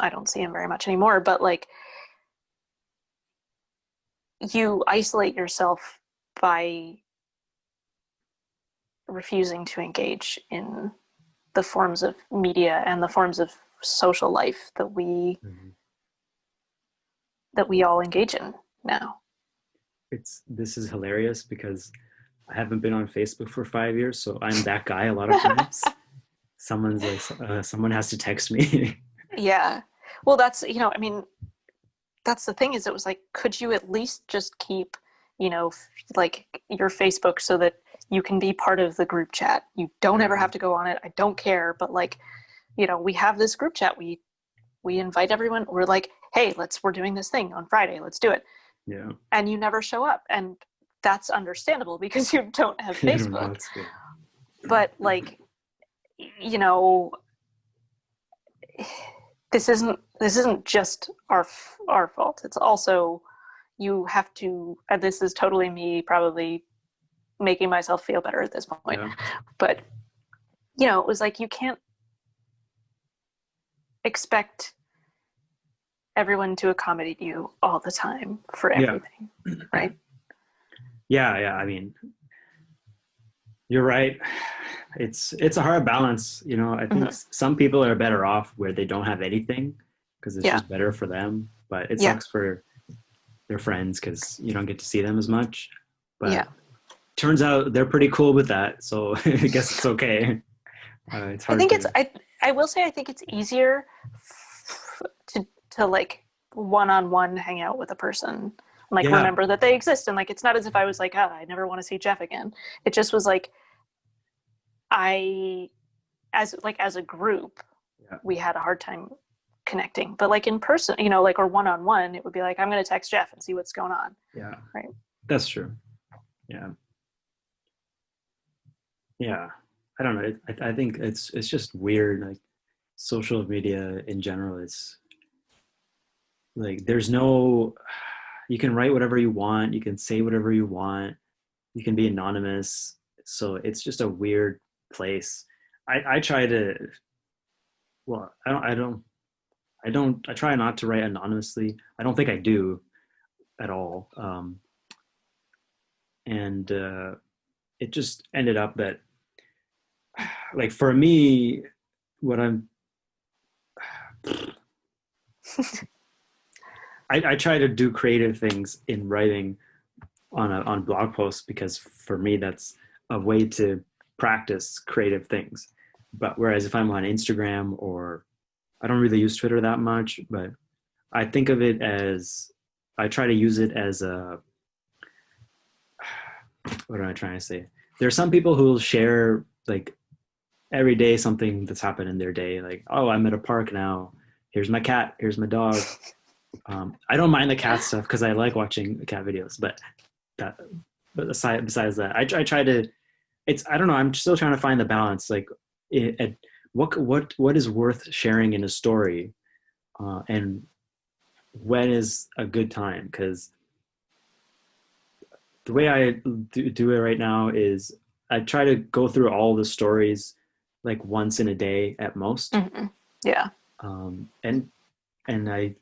I don't see him very much anymore. But like, you isolate yourself by refusing to engage in the forms of media and the forms of social life Mhm. that we all engage in now. This is hilarious because I haven't been on Facebook for 5 years, so I'm that guy a lot of times. Someone's like, someone has to text me. Yeah. Well, I mean, that's the thing, is it was like, could you at least just keep, like your Facebook, so that you can be part of the group chat? You don't ever have to go on it. I don't care. But like, we have this group chat. We invite everyone. We're like, hey, we're doing this thing on Friday, let's do it. Yeah. And you never show up. And that's understandable because you don't have I don't know. Facebook. It's good. But like, you know, this isn't just our fault. It's also, you have to, and this is totally me probably making myself feel better at this point. Yeah. But, you know, it was like, you can't expect everyone to accommodate you all the time for everything, right? Yeah. I mean, you're right. It's a hard balance. You know, I think some people are better off where they don't have anything because it's just better for them. But it sucks for their friends because you don't get to see them as much. But turns out they're pretty cool with that. So I guess it's okay. It's hard. I will say I think it's easier to like one-on-one hang out with a person, like remember that they exist, and like it's not as if I was like, I never want to see Jeff again. It just was like as a group we had a hard time connecting, but like in person, you know, like, or one-on-one, it would be like, I'm going to text Jeff and see what's going on. Right. That's true. I don't know. I think it's just weird. Like social media in general, it's like there's no, you can write whatever you want, you can say whatever you want, you can be anonymous. So it's just a weird place. I try to, well, I try not to write anonymously. I don't think I do at all. And it just ended up that, like, for me, what I try to do creative things in writing on blog posts because for me that's a way to practice creative things. But whereas if I'm on Instagram, or I don't really use Twitter that much, but I think of it as, I try to use it as a, what am I trying to say? There are some people who will share like every day something that's happened in their day. Like, oh, I'm at a park now. Here's my cat. Here's my dog. I don't mind the cat stuff because I like watching cat videos. But besides that, I try to. I don't know. I'm still trying to find the balance. Like, what is worth sharing in a story, and when is a good time? Because the way I do it right now is I try to go through all the stories like once in a day at most. Mm-hmm. Yeah. And I,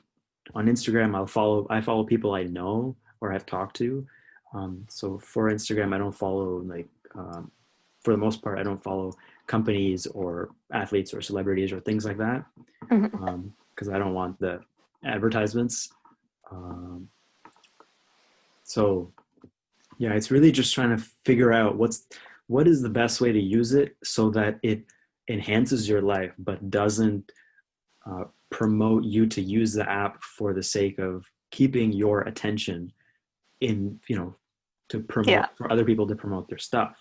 on Instagram, I follow people I know or have talked to. So for Instagram, I don't follow like, for the most part, I don't follow companies or athletes or celebrities or things like that. Because I don't want the advertisements. So yeah, it's really just trying to figure out what is the best way to use it so that it enhances your life, but doesn't promote you to use the app for the sake of keeping your attention in, you know, to promote for other people to promote their stuff.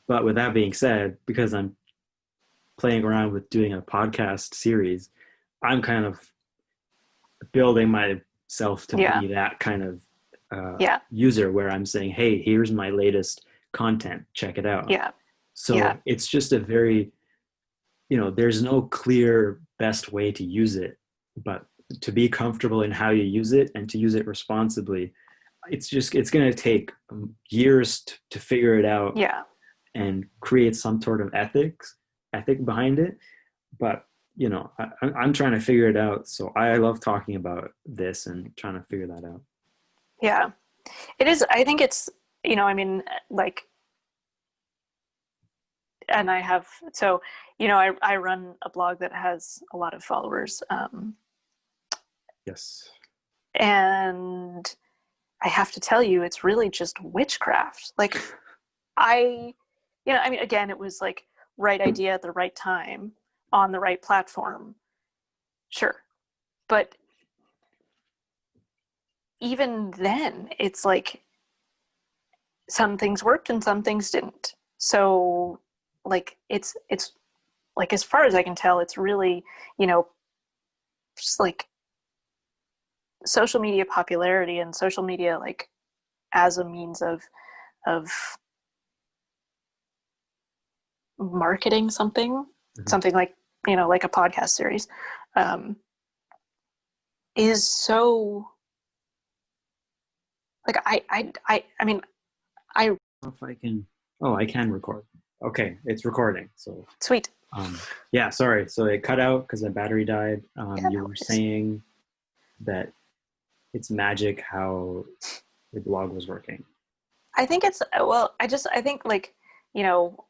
But with that being said, because I'm playing around with doing a podcast series, I'm kind of building myself to be that kind of user where I'm saying, hey, here's my latest content, check it out. So it's just a very, you know, there's no clear best way to use it, but to be comfortable in how you use it and to use it responsibly, it's going to take years to figure it out and create some sort of ethic behind it. But, you know, I'm trying to figure it out. So I love talking about this and trying to figure that out. Yeah, it is. I think it's, you know, I mean, like, and I have, so, you know, I run a blog that has a lot of followers. Yes. And I have to tell you, it's really just witchcraft. Like, you know, I mean, again, it was like right idea at the right time on the right platform. Sure. But even then, it's like some things worked and some things didn't. So like, it's like, as far as I can tell, it's really, you know, just like social media popularity and social media like as a means of marketing something, something like, you know, like a podcast series, is so like I mean I If I can, oh, I can record. Okay, it's recording. So sweet. yeah, sorry. So it cut out because the battery died. Yeah, You no were worries. saying that it's magic how the blog was working. I think it's, well, I think like, you know,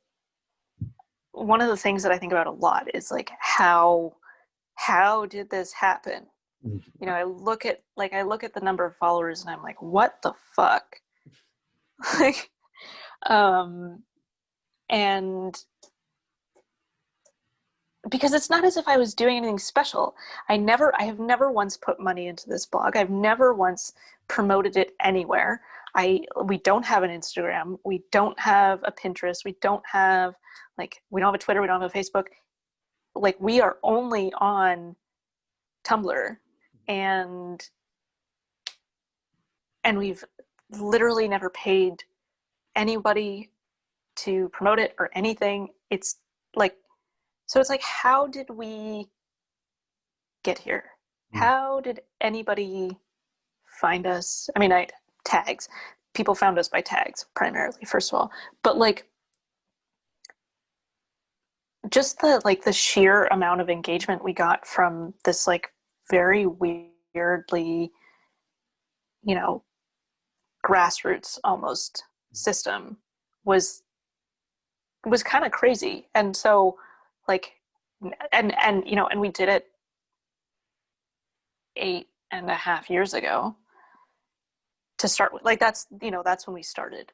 one of the things that I think about a lot is like how did this happen? You know, I look at the number of followers and I'm like, what the fuck? Like, and because it's not as if I was doing anything special. I have never once put money into this blog. I've never once promoted it anywhere. We don't have an Instagram. We don't have a Pinterest. We don't have a Twitter. We don't have a Facebook. Like, we are only on Tumblr, and we've literally never paid anybody to promote it or anything. It's like, so it's like, how did we get here? How did anybody find us? I mean, tags. People found us by tags primarily, first of all. But like, just the sheer amount of engagement we got from this like very weirdly, you know, grassroots almost system was kind of crazy. And so like, and you know, and we did it 8.5 years ago to start with. Like, that's, you know, that's when we started.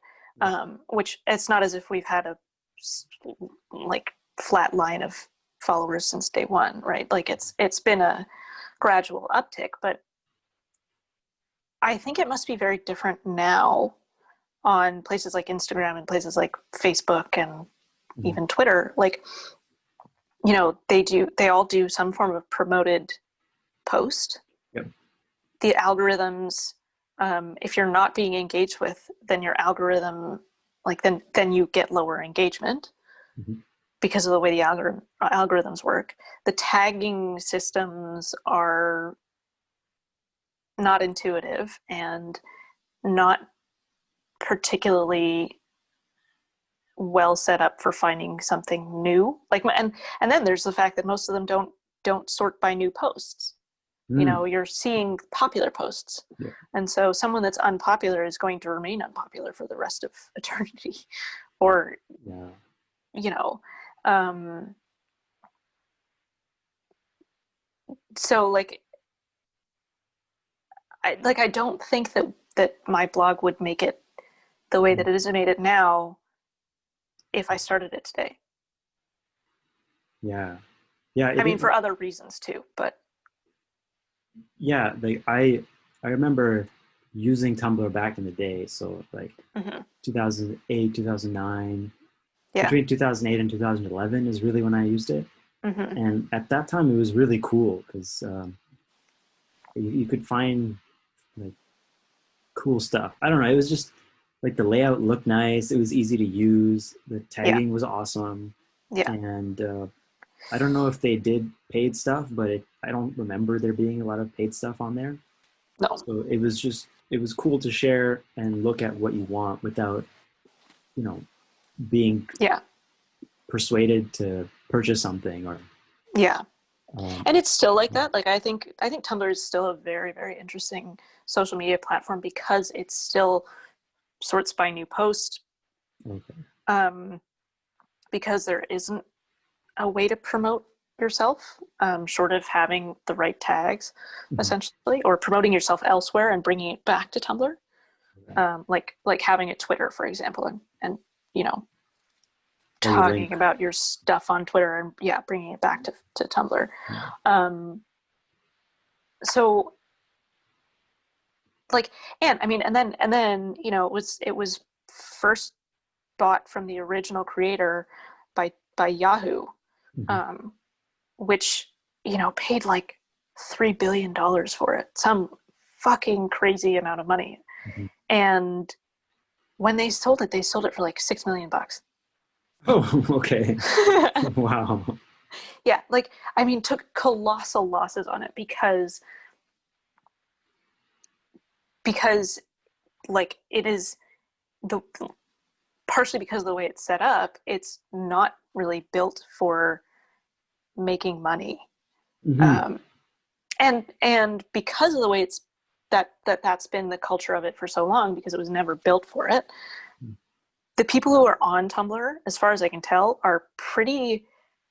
Which it's not as if we've had a like flat line of followers since day one, right? Like, it's been a gradual uptick, but I think it must be very different now on places like Instagram and places like Facebook and even Twitter. Like, you know, they all do some form of promoted post. Yep. The algorithms, if you're not being engaged with, then your algorithm, like, then you get lower engagement because of the way the algorithms work. The tagging systems are not intuitive and not particularly well set up for finding something new. Like, and then there's the fact that most of them don't sort by new posts. You know, you're seeing popular posts. Yeah. And so someone that's unpopular is going to remain unpopular for the rest of eternity. Or, you know, so like, I don't think that my blog would make it the way that it is made it now if I started it today. Yeah. I mean, for other reasons too, but yeah, like I remember using Tumblr back in the day. So like 2008, 2009, between 2008 and 2011 is really when I used it. And at that time, it was really cool because you could find like cool stuff. I don't know. It was just like the layout looked nice. It was easy to use. The tagging was awesome. Yeah. And I don't know if they did paid stuff, but I don't remember there being a lot of paid stuff on there. No. So it was cool to share and look at what you want without, you know, being persuaded to purchase something or. And it's still like that. Like, I think Tumblr is still a very, very interesting social media platform because it still sorts by new post. Because there isn't a way to promote yourself short of having the right tags, essentially, or promoting yourself elsewhere and bringing it back to Tumblr. Like having a Twitter, for example, and you know, talking about your stuff on Twitter and bringing it back to Tumblr. So like, and I mean, and then you know, it was first bought from the original creator by Yahoo, which, you know, paid like $3 billion for it, some fucking crazy amount of money. Mm-hmm. And when they sold it for like $6 million. Oh, okay. Wow. Yeah, like, I mean, took colossal losses on it because like it is the partially because of the way it's set up, it's not really built for making money. Mm-hmm. And because of the way it's that's been the culture of it for so long, because it was never built for it, the people who are on Tumblr, as far as I can tell, are pretty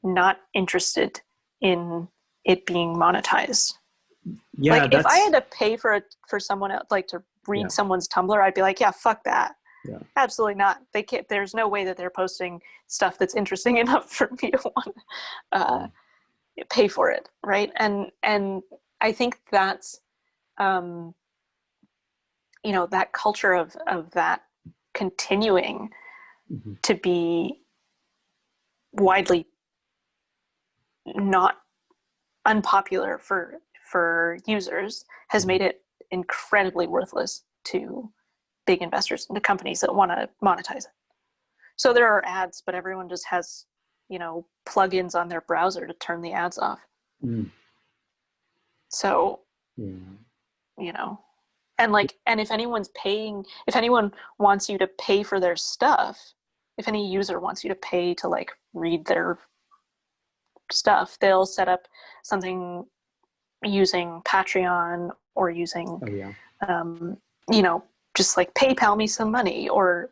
not interested in it being monetized. Yeah, Like, if I that's had to pay for someone else, like, to yeah, read someone's Tumblr, I'd be like, yeah, fuck that. yeah. Absolutely not. They can't. There's no way that they're posting stuff that's interesting enough for me to want to pay for it, right? And I think that's that culture of that continuing Mm-hmm. to be widely not unpopular for users has Mm-hmm. made it incredibly worthless to big investors and to companies that want to monetize it. So there are ads, but everyone just has, plugins on their browser to turn the ads off. Mm. So, Yeah. and if if anyone wants you to pay for their stuff, if any user wants you to pay to like read their stuff, they'll set up something using Patreon or using, Oh yeah. um, just like PayPal me some money, or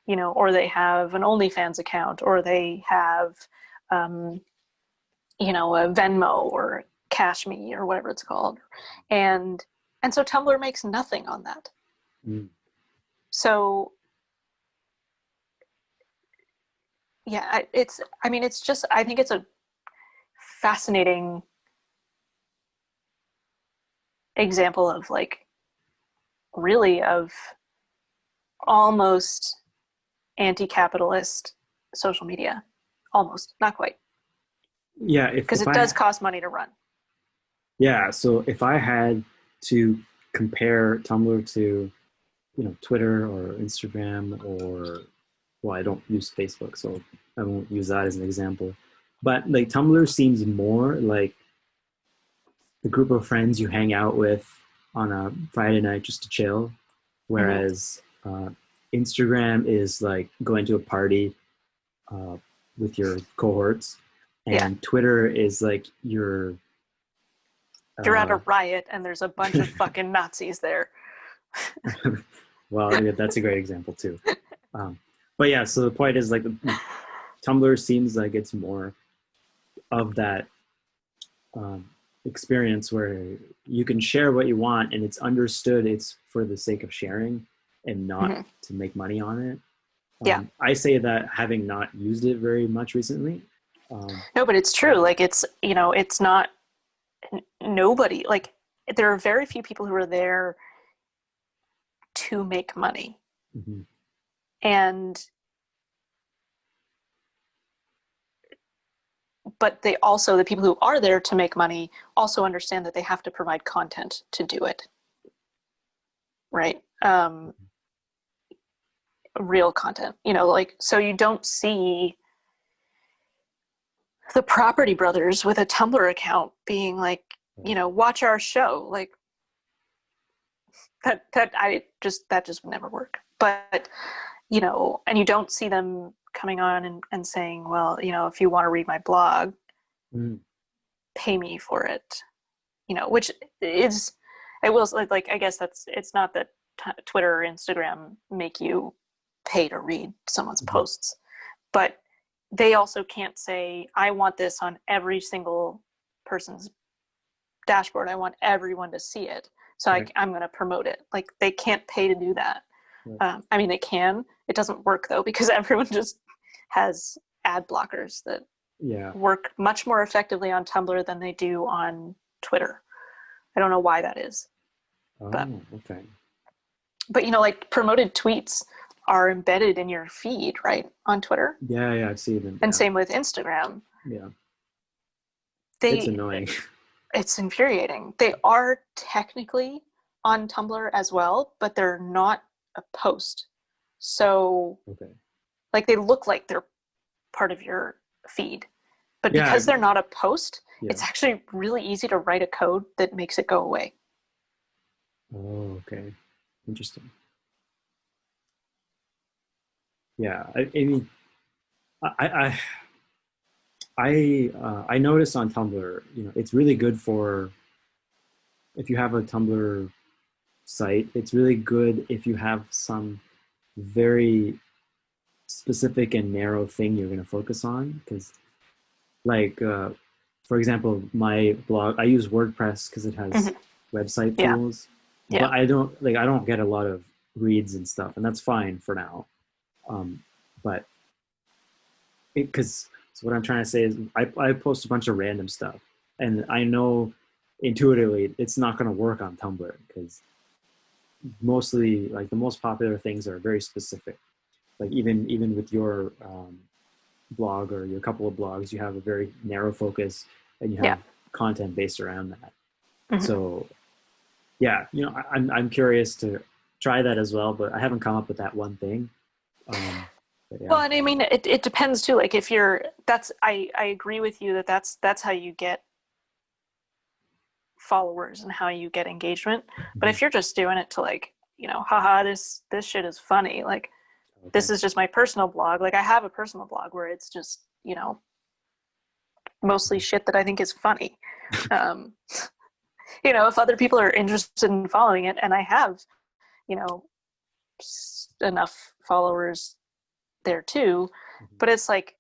they have an OnlyFans account, or they have, a Venmo or Cash Me or whatever it's called, and so Tumblr makes nothing on that. Mm. So yeah, I think it's a fascinating example of like really of almost anti-capitalist social media. Almost, not quite, Yeah, because if it does cost money to run. yeah, so if I had to compare Tumblr to, Twitter or Instagram, or, well, I don't use Facebook, so I won't use that as an example. But like Tumblr seems more like the group of friends you hang out with on a Friday night just to chill, Mm-hmm. whereas Instagram is like going to a party uh, with your cohorts, Yeah, and Twitter is like your you're at a uh, riot and there's a bunch of fucking Nazis there. well, yeah, that's a great example too. Um, but yeah, so the point is like Tumblr seems like it's more of that um, experience where you can share what you want and it's understood it's for the sake of sharing and not Mm-hmm. to make money on it. Yeah, I say that having not used it very much recently. no, but it's true. Like, it's not nobody. Like, there are very few people who are there to make money, Mm-hmm. and but the people who are there to make money also understand that they have to provide content to do it, right? Real content, like, so you don't see the Property Brothers with a Tumblr account being like, watch our show. Like, that just would never work. But, and you don't see them coming on and saying, well, if you want to read my blog, Mm-hmm. pay me for it, which is, I will, like, I guess it's not that Twitter or Instagram make you pay to read someone's Mm-hmm. posts, but they also can't say, I want this on every single person's dashboard. I want everyone to see it. So Right. I'm going to promote it. Like, they can't pay to do that. Right. I mean, they can. It doesn't work, though, because everyone just has ad blockers that Yeah. work much more effectively on Tumblr than they do on Twitter. I don't know why that is. But Oh, okay. like, promoted tweets are embedded in your feed, right, on Twitter, Yeah, yeah, I've seen them. and Yeah, same with Instagram. yeah. It's They annoying. it's infuriating. They are technically on Tumblr as well, but they're not a post. So Okay. like they look like they're part of your feed. But Yeah. because they're not a post, Yeah. it's actually really easy to write a code that makes it go away. Oh, okay. Interesting. Yeah. I mean, I I noticed on Tumblr, it's really good for if you have a Tumblr site. It's really good if you have some very specific and narrow thing you're going to focus on. Because, like, for example, my blog, I use WordPress because it has Mm-hmm. website Yeah. tools, Yeah. but I don't get a lot of reads and stuff, and that's fine for now. But because so what I'm trying to say is I post a bunch of random stuff, and I know intuitively it's not going to work on Tumblr because mostly like the most popular things are very specific. Like even with your blog or your couple of blogs, you have a very narrow focus and you Yeah. have content based around that. Mm-hmm. So yeah, I'm curious to try that as well, but I haven't come up with that one thing. But yeah. Well, and I mean, it depends too. Like if you're, I agree with you that that's how you get followers and how you get engagement. But Mhm. if you're just doing it to like, haha, this shit is funny. Like Okay. this is just my personal blog. Like I have a personal blog where it's just, mostly shit that I think is funny. Um, if other people are interested in following it, and I have, you know, enough followers there too, Mhm. but it's like,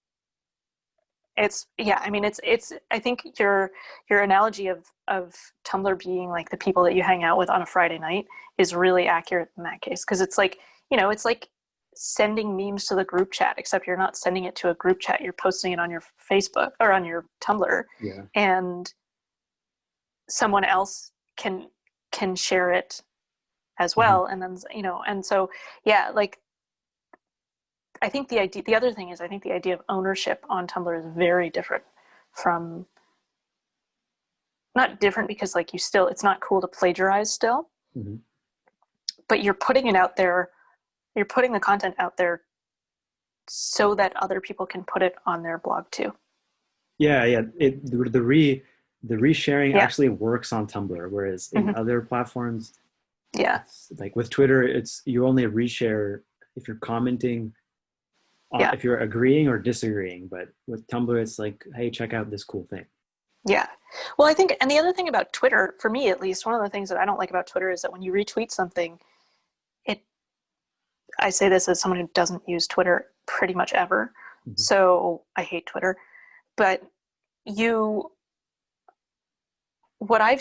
I mean, it's I think your analogy of Tumblr being like the people that you hang out with on a Friday night is really accurate in that case, because it's like, it's like sending memes to the group chat, except you're not sending it to a group chat, you're posting it on your Facebook or on your Tumblr, Yeah. and someone else can share it as Mhm. well, and then and so yeah, like I think the other thing is, I think the idea of ownership on Tumblr is very different from, not different because like it's not cool to plagiarize still, Mhm. but you're putting it out there, you're putting the content out there so that other people can put it on their blog too. Yeah, yeah. The resharing Yeah. actually works on Tumblr, whereas in Mm-hmm. other platforms, Yeah. it's like with Twitter, it's you only reshare if you're commenting, Yeah. if you're agreeing or disagreeing. But with Tumblr, it's like, hey, check out this cool thing. Yeah. Well, I think, and the other thing about Twitter, for me at least, one of the things that I don't like about Twitter is that when you retweet something, it, I say this as someone who doesn't use Twitter pretty much ever, Mhm. so I hate Twitter, but you, what I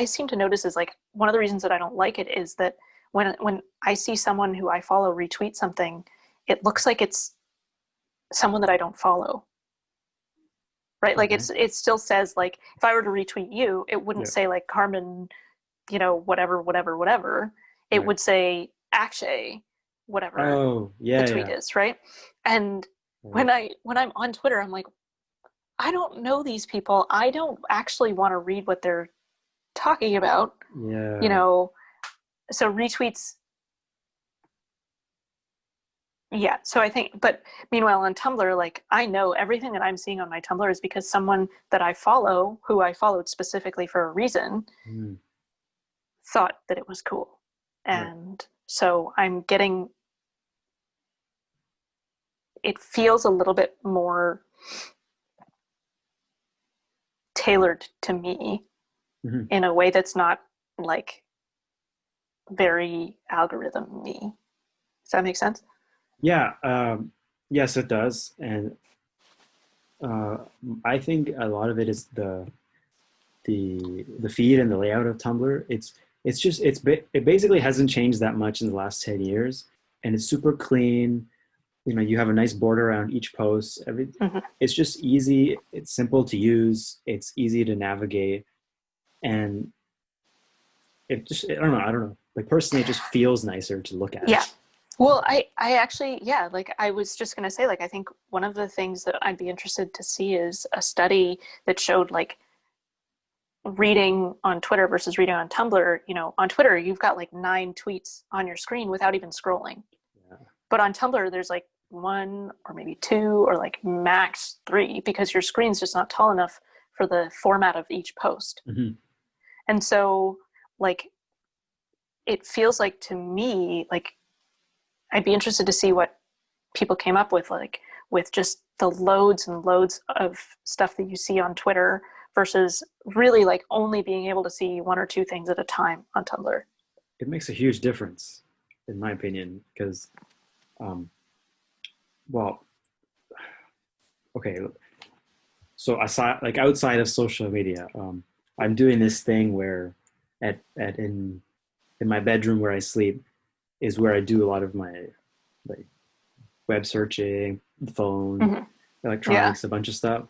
seem to notice is like one of the reasons that I don't like it is that when I see someone who I follow retweet something, it looks like it's someone that I don't follow. Right? Like Okay. it still says, like, if I were to retweet you, it wouldn't Yeah. say like Carmen, whatever, whatever, whatever. It Right. would say Akshay, whatever Oh, the yeah, tweet yeah. is, right? And Right. when I'm on Twitter, I'm like, I don't know these people. I don't actually want to read what they're talking about, you Yeah. know. So retweets, yeah. So I think, but meanwhile on Tumblr, like I know everything that I'm seeing on my Tumblr is because someone that I follow, who I followed specifically for a reason, Mm. thought that it was cool. Right. And so I'm getting, it feels a little bit more tailored to me Mhm. in a way that's not like very algorithm-y. Does that make sense? Yeah. Yes, it does, and uh, I think a lot of it is the feed and the layout of Tumblr. It's just it basically hasn't changed that much in the last 10 years, and it's super clean. You have a nice border around each post. Mm-hmm. It's just easy. It's simple to use. It's easy to navigate, and I don't know. Like personally, it just feels nicer to look at. Yeah. Well, I actually, yeah, like I was just going to say, like, I think one of the things that I'd be interested to see is a study that showed like reading on Twitter versus reading on Tumblr, on Twitter, you've got like 9 tweets on your screen without even scrolling. Yeah. But on Tumblr, there's like 1 or maybe 2 or like max 3 because your screen's just not tall enough for the format of each post. Mm-hmm. And so like, it feels like to me, like I'd be interested to see what people came up with, like with just the loads and loads of stuff that you see on Twitter versus really like only being able to see 1 or 2 things at a time on Tumblr. It makes a huge difference, in my opinion, because, well, okay. So outside of social media, I'm doing this thing where in my bedroom where I sleep is where I do a lot of my like web searching, phone, Mm-hmm. electronics, a bunch of stuff.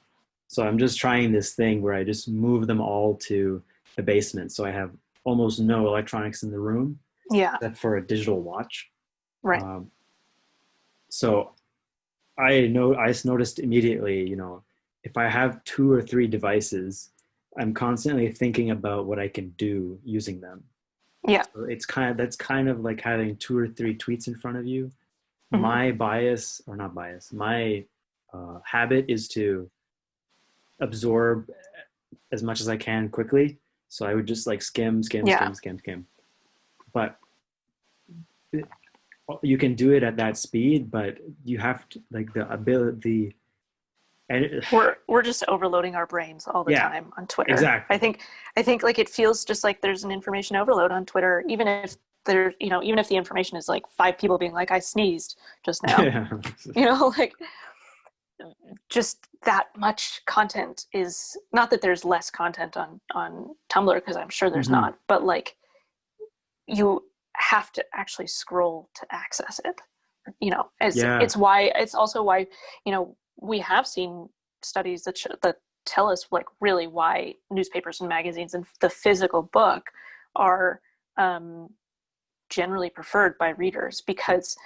So I'm just trying this thing where I just move them all to the basement. So I have almost no electronics in the room, except for a digital watch. Right. So I noticed immediately, if I have 2 or 3 devices, I'm constantly thinking about what I can do using them. Yeah. So that's kind of like having 2 or 3 tweets in front of you. Mm-hmm. My habit is to absorb as much as I can quickly. So I would just like skim. But you can do it at that speed, but you have to like the ability. And we're just overloading our brains all the time on Twitter. Exactly. I think like it feels just like there's an information overload on Twitter, even if even if the information is like 5 people being like, I sneezed just now. Like just that much content is not that there's less content on Tumblr, because I'm sure there's not, but like you have to actually scroll to access it. It's also why we have seen studies that tell us like really why newspapers and magazines and the physical book are generally preferred by readers because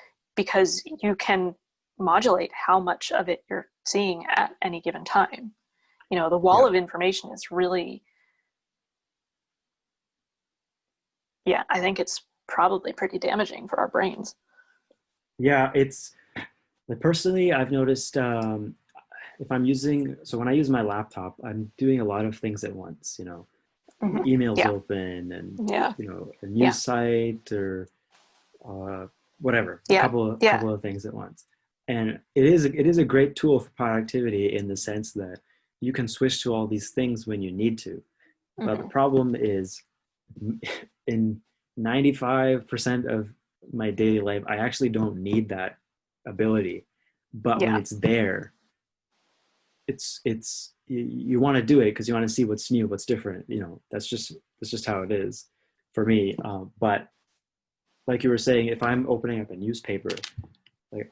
you can modulate how much of it you're seeing at any given time. The wall of information is really, I think it's probably pretty damaging for our brains. Yeah, it's personally, I've noticed if I'm when I use my laptop, I'm doing a lot of things at once, emails open and, a news site or whatever, a couple of things at once. And it is a great tool for productivity in the sense that you can switch to all these things when you need to. But the problem is in 95% of my daily life, I actually don't need that ability. But when it's there, it's you want to do it because you want to see what's new, what's different. That's just how it is for me. But like you were saying, if I'm opening up a newspaper, like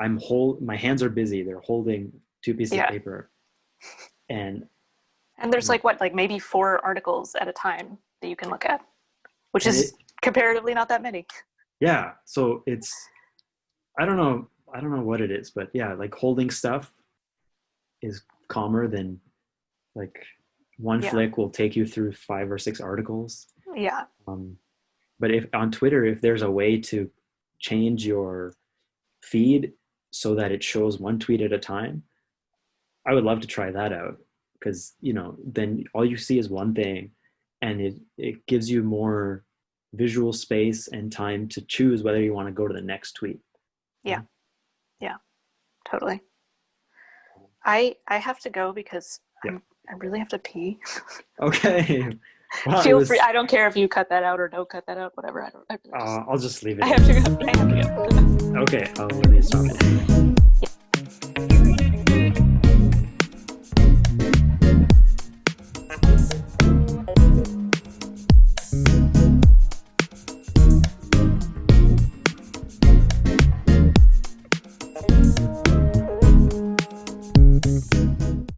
my hands are busy. They're holding 2 pieces of paper, and there's like maybe 4 articles at a time that you can look at, which is comparatively not that many. Yeah, so I don't know what it is, but like holding stuff is calmer than like one flick will take you through 5 or 6 articles. Yeah. But if on Twitter, if there's a way to change your feed so that it shows 1 tweet at a time, I would love to try that out, because then all you see is one thing, and it gives you more visual space and time to choose whether you want to go to the next tweet. Yeah totally. I have to go because I really have to pee. Okay. Wow, Feel free. I don't care if you cut that out or don't cut that out, whatever. I'll just leave it. I have to go. Okay, let me stop it.